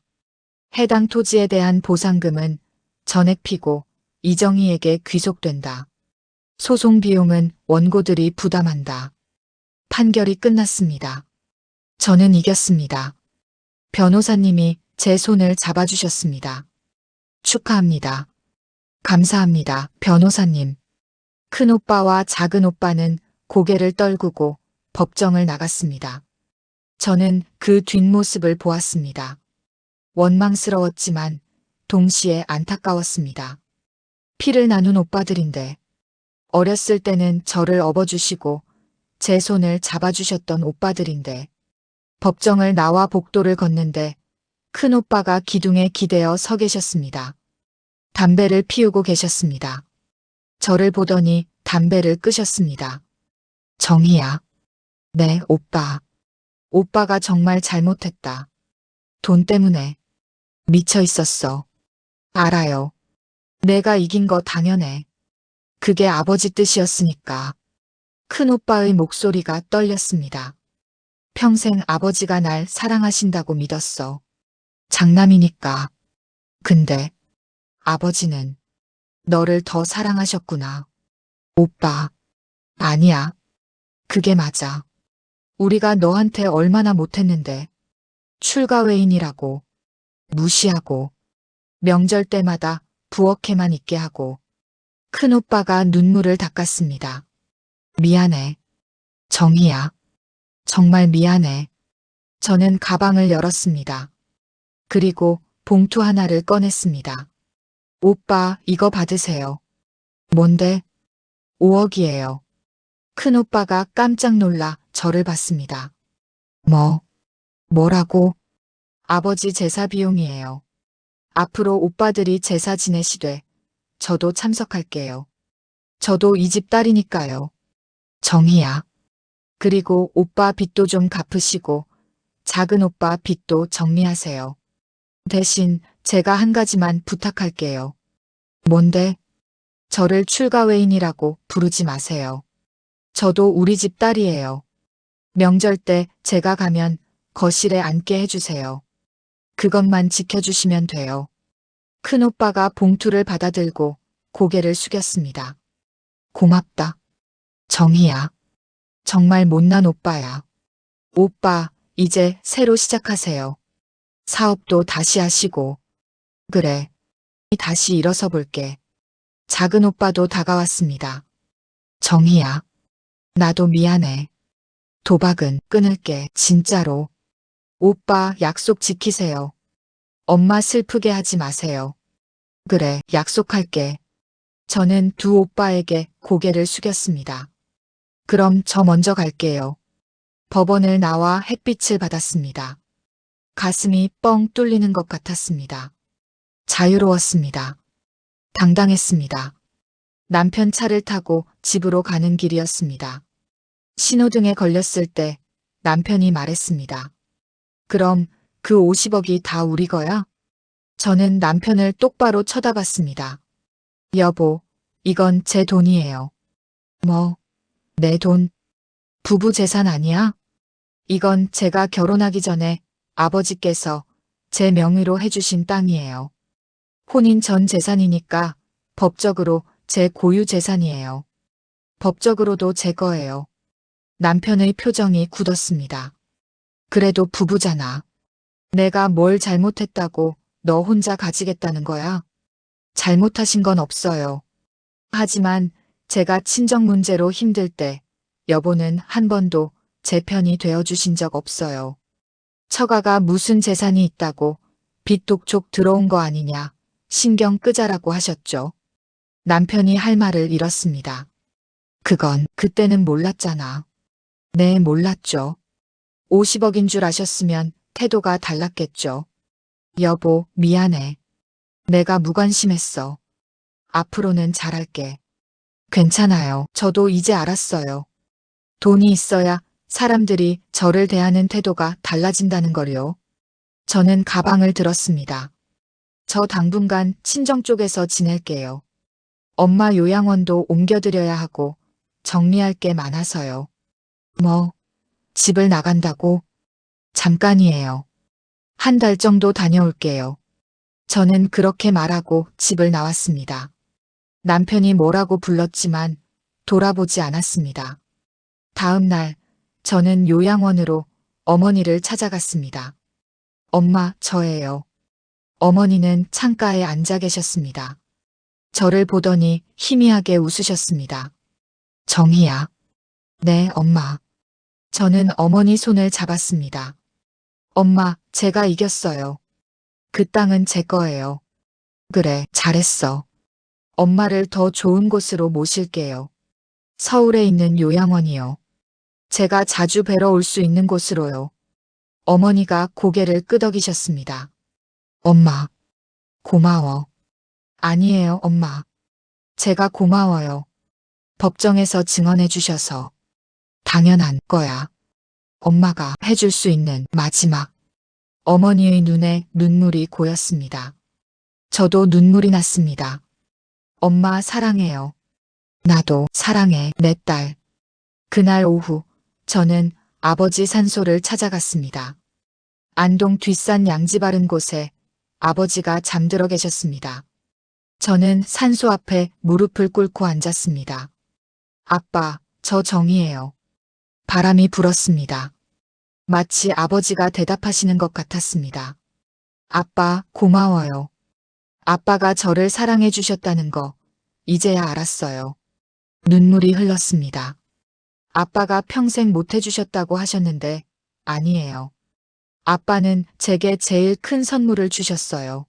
Speaker 1: 해당 토지에 대한 보상금은 전액 피고 이정희에게 귀속된다. 소송 비용은 원고들이 부담한다. 판결이 끝났습니다. 저는 이겼습니다. 변호사님이 제 손을 잡아주셨습니다. 축하합니다. 감사합니다, 변호사님. 큰오빠와 작은오빠는 고개를 떨구고 법정을 나갔습니다. 저는 그 뒷모습을 보았습니다. 원망스러웠지만 동시에 안타까웠습니다. 피를 나눈 오빠들인데 어렸을 때는 저를 업어주시고 제 손을 잡아주셨던 오빠들인데 법정을 나와 복도를 걷는데 큰오빠가 기둥에 기대어 서 계셨습니다. 담배를 피우고 계셨습니다. 저를 보더니 담배를 끄셨습니다. 정희야. 네, 오빠. 오빠가 정말 잘못했다. 돈 때문에. 미쳐 있었어. 알아요. 내가 이긴 거 당연해. 그게 아버지 뜻이었으니까. 큰오빠의 목소리가 떨렸습니다. 평생 아버지가 날 사랑하신다고 믿었어. 장남이니까. 근데 아버지는 너를 더 사랑하셨구나. 오빠. 아니야. 그게 맞아. 우리가 너한테 얼마나 못했는데. 출가 외인이라고. 무시하고. 명절 때마다 부엌에만 있게 하고. 큰오빠가 눈물을 닦았습니다. 미안해. 정희야. 정말 미안해. 저는 가방을 열었습니다. 그리고 봉투 하나를 꺼냈습니다. 오빠, 이거 받으세요. 뭔데? 5억이에요. 큰오빠가 깜짝 놀라 저를 봤습니다. 뭐라고? 아버지 제사 비용이에요. 앞으로 오빠들이 제사 지내시되 저도 참석할게요. 저도 이 집 딸이니까요. 정희야. 그리고 오빠 빚도 좀 갚으시고 작은 오빠 빚도 정리하세요. 대신 제가 한 가지만 부탁할게요. 뭔데? 저를 출가외인이라고 부르지 마세요. 저도 우리 집 딸이에요. 명절 때 제가 가면 거실에 앉게 해주세요. 그것만 지켜주시면 돼요. 큰오빠가 봉투를 받아들고 고개를 숙였습니다. 고맙다. 정희야. 정말 못난 오빠야. 오빠, 이제 새로 시작하세요. 사업도 다시 하시고. 그래. 다시 일어서 볼게. 작은 오빠도 다가왔습니다. 정희야. 나도 미안해. 도박은 끊을게, 진짜로. 오빠, 약속 지키세요. 엄마 슬프게 하지 마세요. 그래, 약속할게. 저는 두 오빠에게 고개를 숙였습니다. 그럼 저 먼저 갈게요. 법원을 나와 햇빛을 받았습니다. 가슴이 뻥 뚫리는 것 같았습니다. 자유로웠습니다. 당당했습니다. 남편 차를 타고 집으로 가는 길이었습니다. 신호등에 걸렸을 때 남편이 말했습니다. 그럼 그 50억이 다 우리 거야? 저는 남편을 똑바로 쳐다봤습니다. 여보, 이건 제 돈이에요. 뭐, 내 돈? 부부 재산 아니야? 이건 제가 결혼하기 전에 아버지께서 제 명의로 해주신 땅이에요. 혼인 전 재산이니까 법적으로 제 고유 재산이에요. 법적으로도 제 거예요. 남편의 표정이 굳었습니다. 그래도 부부잖아. 내가 뭘 잘못했다고 너 혼자 가지겠다는 거야? 잘못하신 건 없어요. 하지만 제가 친정 문제로 힘들 때 여보는 한 번도 제 편이 되어주신 적 없어요. 처가가 무슨 재산이 있다고 빚 독촉 들어온 거 아니냐 신경 끄자라고 하셨죠. 남편이 할 말을 잃었습니다. 그건 그때는 몰랐잖아. 네, 몰랐죠. 50억인 줄 아셨으면 태도가 달랐겠죠. 여보, 미안해. 내가 무관심했어. 앞으로는 잘할게. 괜찮아요. 저도 이제 알았어요. 돈이 있어야 사람들이 저를 대하는 태도가 달라진다는 걸요. 저는 가방을 들었습니다. 저 당분간 친정 쪽에서 지낼게요. 엄마 요양원도 옮겨드려야 하고 정리할 게 많아서요. 뭐, 집을 나간다고? 잠깐이에요. 한 달 정도 다녀올게요. 저는 그렇게 말하고 집을 나왔습니다. 남편이 뭐라고 불렀지만 돌아보지 않았습니다. 다음 날, 저는 요양원으로 어머니를 찾아갔습니다. 엄마, 저예요. 어머니는 창가에 앉아 계셨습니다. 저를 보더니 희미하게 웃으셨습니다. 정희야. 네, 엄마. 저는 어머니 손을 잡았습니다. 엄마, 제가 이겼어요. 그 땅은 제 거예요. 그래, 잘했어. 엄마를 더 좋은 곳으로 모실게요. 서울에 있는 요양원이요. 제가 자주 뵈러 올 수 있는 곳으로요. 어머니가 고개를 끄덕이셨습니다. 엄마, 고마워. 아니에요, 엄마. 제가 고마워요. 법정에서 증언해 주셔서. 당연한 거야. 엄마가 해줄 수 있는 마지막. 어머니의 눈에 눈물이 고였습니다. 저도 눈물이 났습니다. 엄마 사랑해요. 나도 사랑해, 내 딸. 그날 오후, 저는 아버지 산소를 찾아갔습니다. 안동 뒷산 양지 바른 곳에 아버지가 잠들어 계셨습니다. 저는 산소 앞에 무릎을 꿇고 앉았습니다. 아빠, 저 정이에요. 바람이 불었습니다. 마치 아버지가 대답하시는 것 같았습니다. 아빠, 고마워요. 아빠가 저를 사랑해 주셨다는 거, 이제야 알았어요. 눈물이 흘렀습니다. 아빠가 평생 못 해주셨다고 하셨는데, 아니에요. 아빠는 제게 제일 큰 선물을 주셨어요.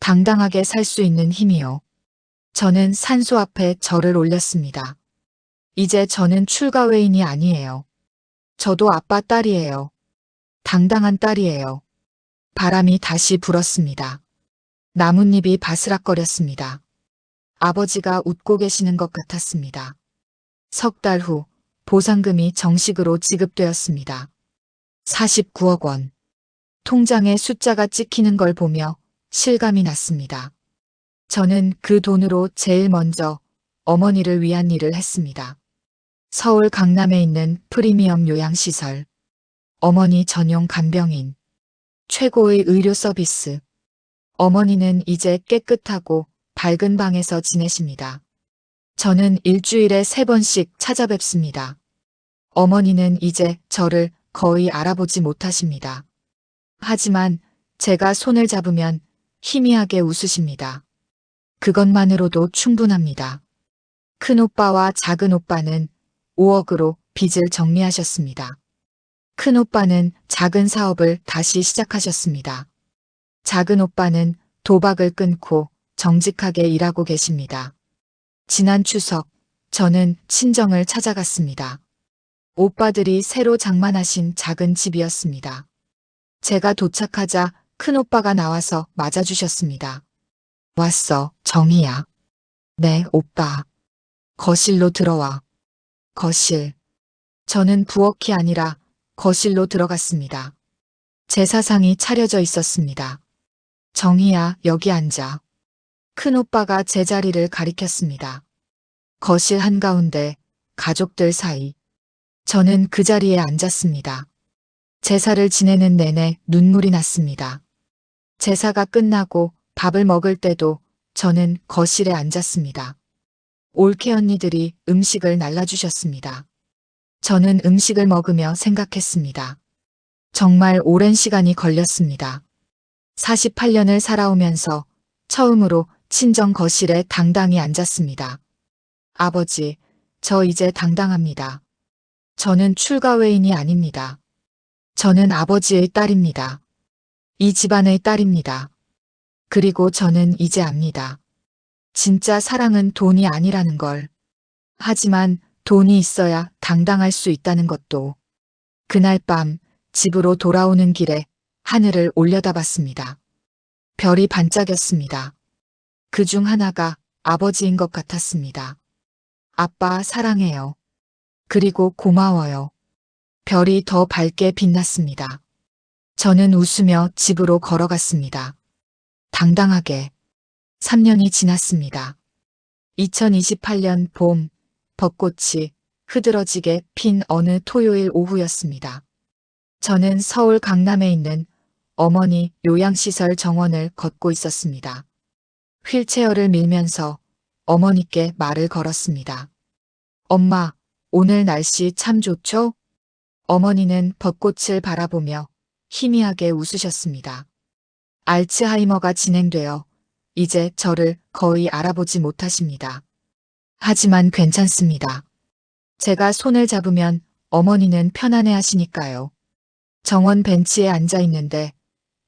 Speaker 1: 당당하게 살 수 있는 힘이요. 저는 산소 앞에 저를 올렸습니다. 이제 저는 출가회인이 아니에요. 저도 아빠 딸이에요. 당당한 딸이에요. 바람이 다시 불었습니다. 나뭇잎이 바스락거렸습니다. 아버지가 웃고 계시는 것 같았습니다. 석 달 후 보상금이 정식으로 지급되었습니다. 49억 원. 통장에 숫자가 찍히는 걸 보며 실감이 났습니다. 저는 그 돈으로 제일 먼저 어머니를 위한 일을 했습니다. 서울 강남에 있는 프리미엄 요양시설, 어머니 전용 간병인, 최고의 의료 서비스. 어머니는 이제 깨끗하고 밝은 방에서 지내십니다. 저는 일주일에 3번씩 찾아뵙습니다. 어머니는 이제 저를 거의 알아보지 못하십니다. 하지만 제가 손을 잡으면 희미하게 웃으십니다. 그것만으로도 충분합니다. 큰 오빠와 작은 오빠는 5억으로 빚을 정리하셨습니다. 큰 오빠는 작은 사업을 다시 시작하셨습니다. 작은 오빠는 도박을 끊고 정직하게 일하고 계십니다. 지난 추석, 저는 친정을 찾아갔습니다. 오빠들이 새로 장만하신 작은 집이었습니다. 제가 도착하자 큰 오빠가 나와서 맞아주셨습니다. 왔어, 정희야. 네, 오빠. 거실로 들어와. 거실. 저는 부엌이 아니라 거실로 들어갔습니다. 제사상이 차려져 있었습니다. 정희야, 여기 앉아. 큰 오빠가 제 자리를 가리켰습니다. 거실 한가운데 가족들 사이. 저는 그 자리에 앉았습니다. 제사를 지내는 내내 눈물이 났습니다. 제사가 끝나고 밥을 먹을 때도 저는 거실에 앉았습니다. 올케 언니들이 음식을 날라주셨습니다. 저는 음식을 먹으며 생각했습니다. 정말 오랜 시간이 걸렸습니다. 48년을 살아오면서 처음으로 친정 거실에 당당히 앉았습니다. 아버지, 저 이제 당당합니다. 저는 출가회인이 아닙니다. 저는 아버지의 딸입니다. 이 집안의 딸입니다. 그리고 저는 이제 압니다. 진짜 사랑은 돈이 아니라는 걸. 하지만 돈이 있어야 당당할 수 있다는 것도. 그날 밤 집으로 돌아오는 길에 하늘을 올려다봤습니다. 별이 반짝였습니다. 그 중 하나가 아버지인 것 같았습니다. 아빠 사랑해요. 그리고 고마워요. 별이 더 밝게 빛났습니다. 저는 웃으며 집으로 걸어갔습니다. 당당하게. 3년이 지났습니다. 2028년 봄, 벚꽃이 흐드러지게 핀 어느 토요일 오후였습니다. 저는 서울 강남에 있는 어머니 요양시설 정원을 걷고 있었습니다. 휠체어를 밀면서 어머니께 말을 걸었습니다. 엄마, 오늘 날씨 참 좋죠? 어머니는 벚꽃을 바라보며 희미하게 웃으셨습니다. 알츠하이머가 진행되어 이제 저를 거의 알아보지 못하십니다. 하지만 괜찮습니다. 제가 손을 잡으면 어머니는 편안해 하시니까요. 정원 벤치에 앉아 있는데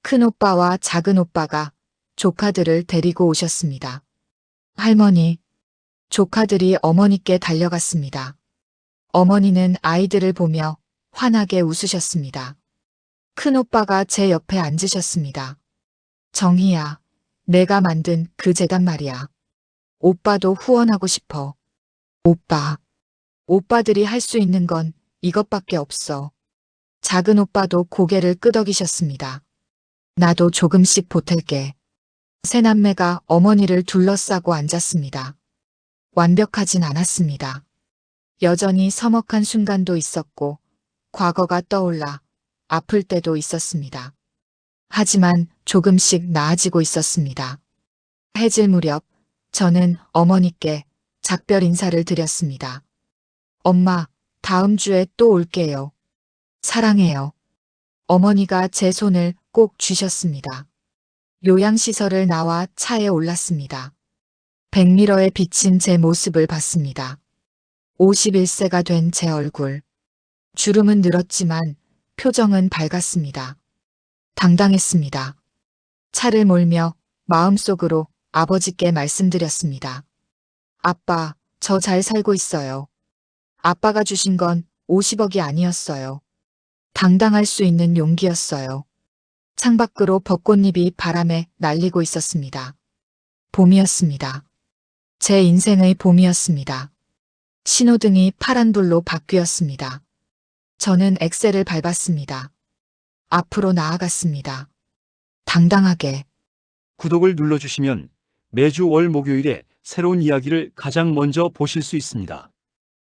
Speaker 1: 큰 오빠와 작은 오빠가 조카들을 데리고 오셨습니다. 할머니, 조카들이 어머니께 달려갔습니다. 어머니는 아이들을 보며 환하게 웃으셨습니다. 큰 오빠가 제 옆에 앉으셨습니다. 정희야, 내가 만든 그 재단 말이야. 오빠도 후원하고 싶어. 오빠. 오빠들이 할 수 있는 건 이것밖에 없어. 작은 오빠도 고개를 끄덕이셨습니다. 나도 조금씩 보탤게. 새남매가 어머니를 둘러싸고 앉았습니다. 완벽하진 않았습니다. 여전히 서먹한 순간도 있었고, 과거가 떠올라 아플 때도 있었습니다. 하지만 조금씩 나아지고 있었습니다. 해질 무렵 저는 어머니께 작별 인사를 드렸습니다. 엄마, 다음 주에 또 올게요. 사랑해요. 어머니가 제 손을 꼭 쥐셨습니다. 요양시설을 나와 차에 올랐습니다. 백미러에 비친 제 모습을 봤습니다. 51세가 된 제 얼굴. 주름은 늘었지만 표정은 밝았습니다. 당당했습니다. 차를 몰며 마음속으로 아버지께 말씀드렸습니다. 아빠, 저 잘 살고 있어요. 아빠가 주신 건 50억이 아니었어요. 당당할 수 있는 용기였어요. 창밖으로 벚꽃잎이 바람에 날리고 있었습니다. 봄이었습니다. 제 인생의 봄이었습니다. 신호등이 파란불로 바뀌었습니다. 저는 엑셀을 밟았습니다. 앞으로 나아갔습니다. 당당하게.
Speaker 2: 구독을 눌러주시면 매주 월 목요일에 새로운 이야기를 가장 먼저 보실 수 있습니다.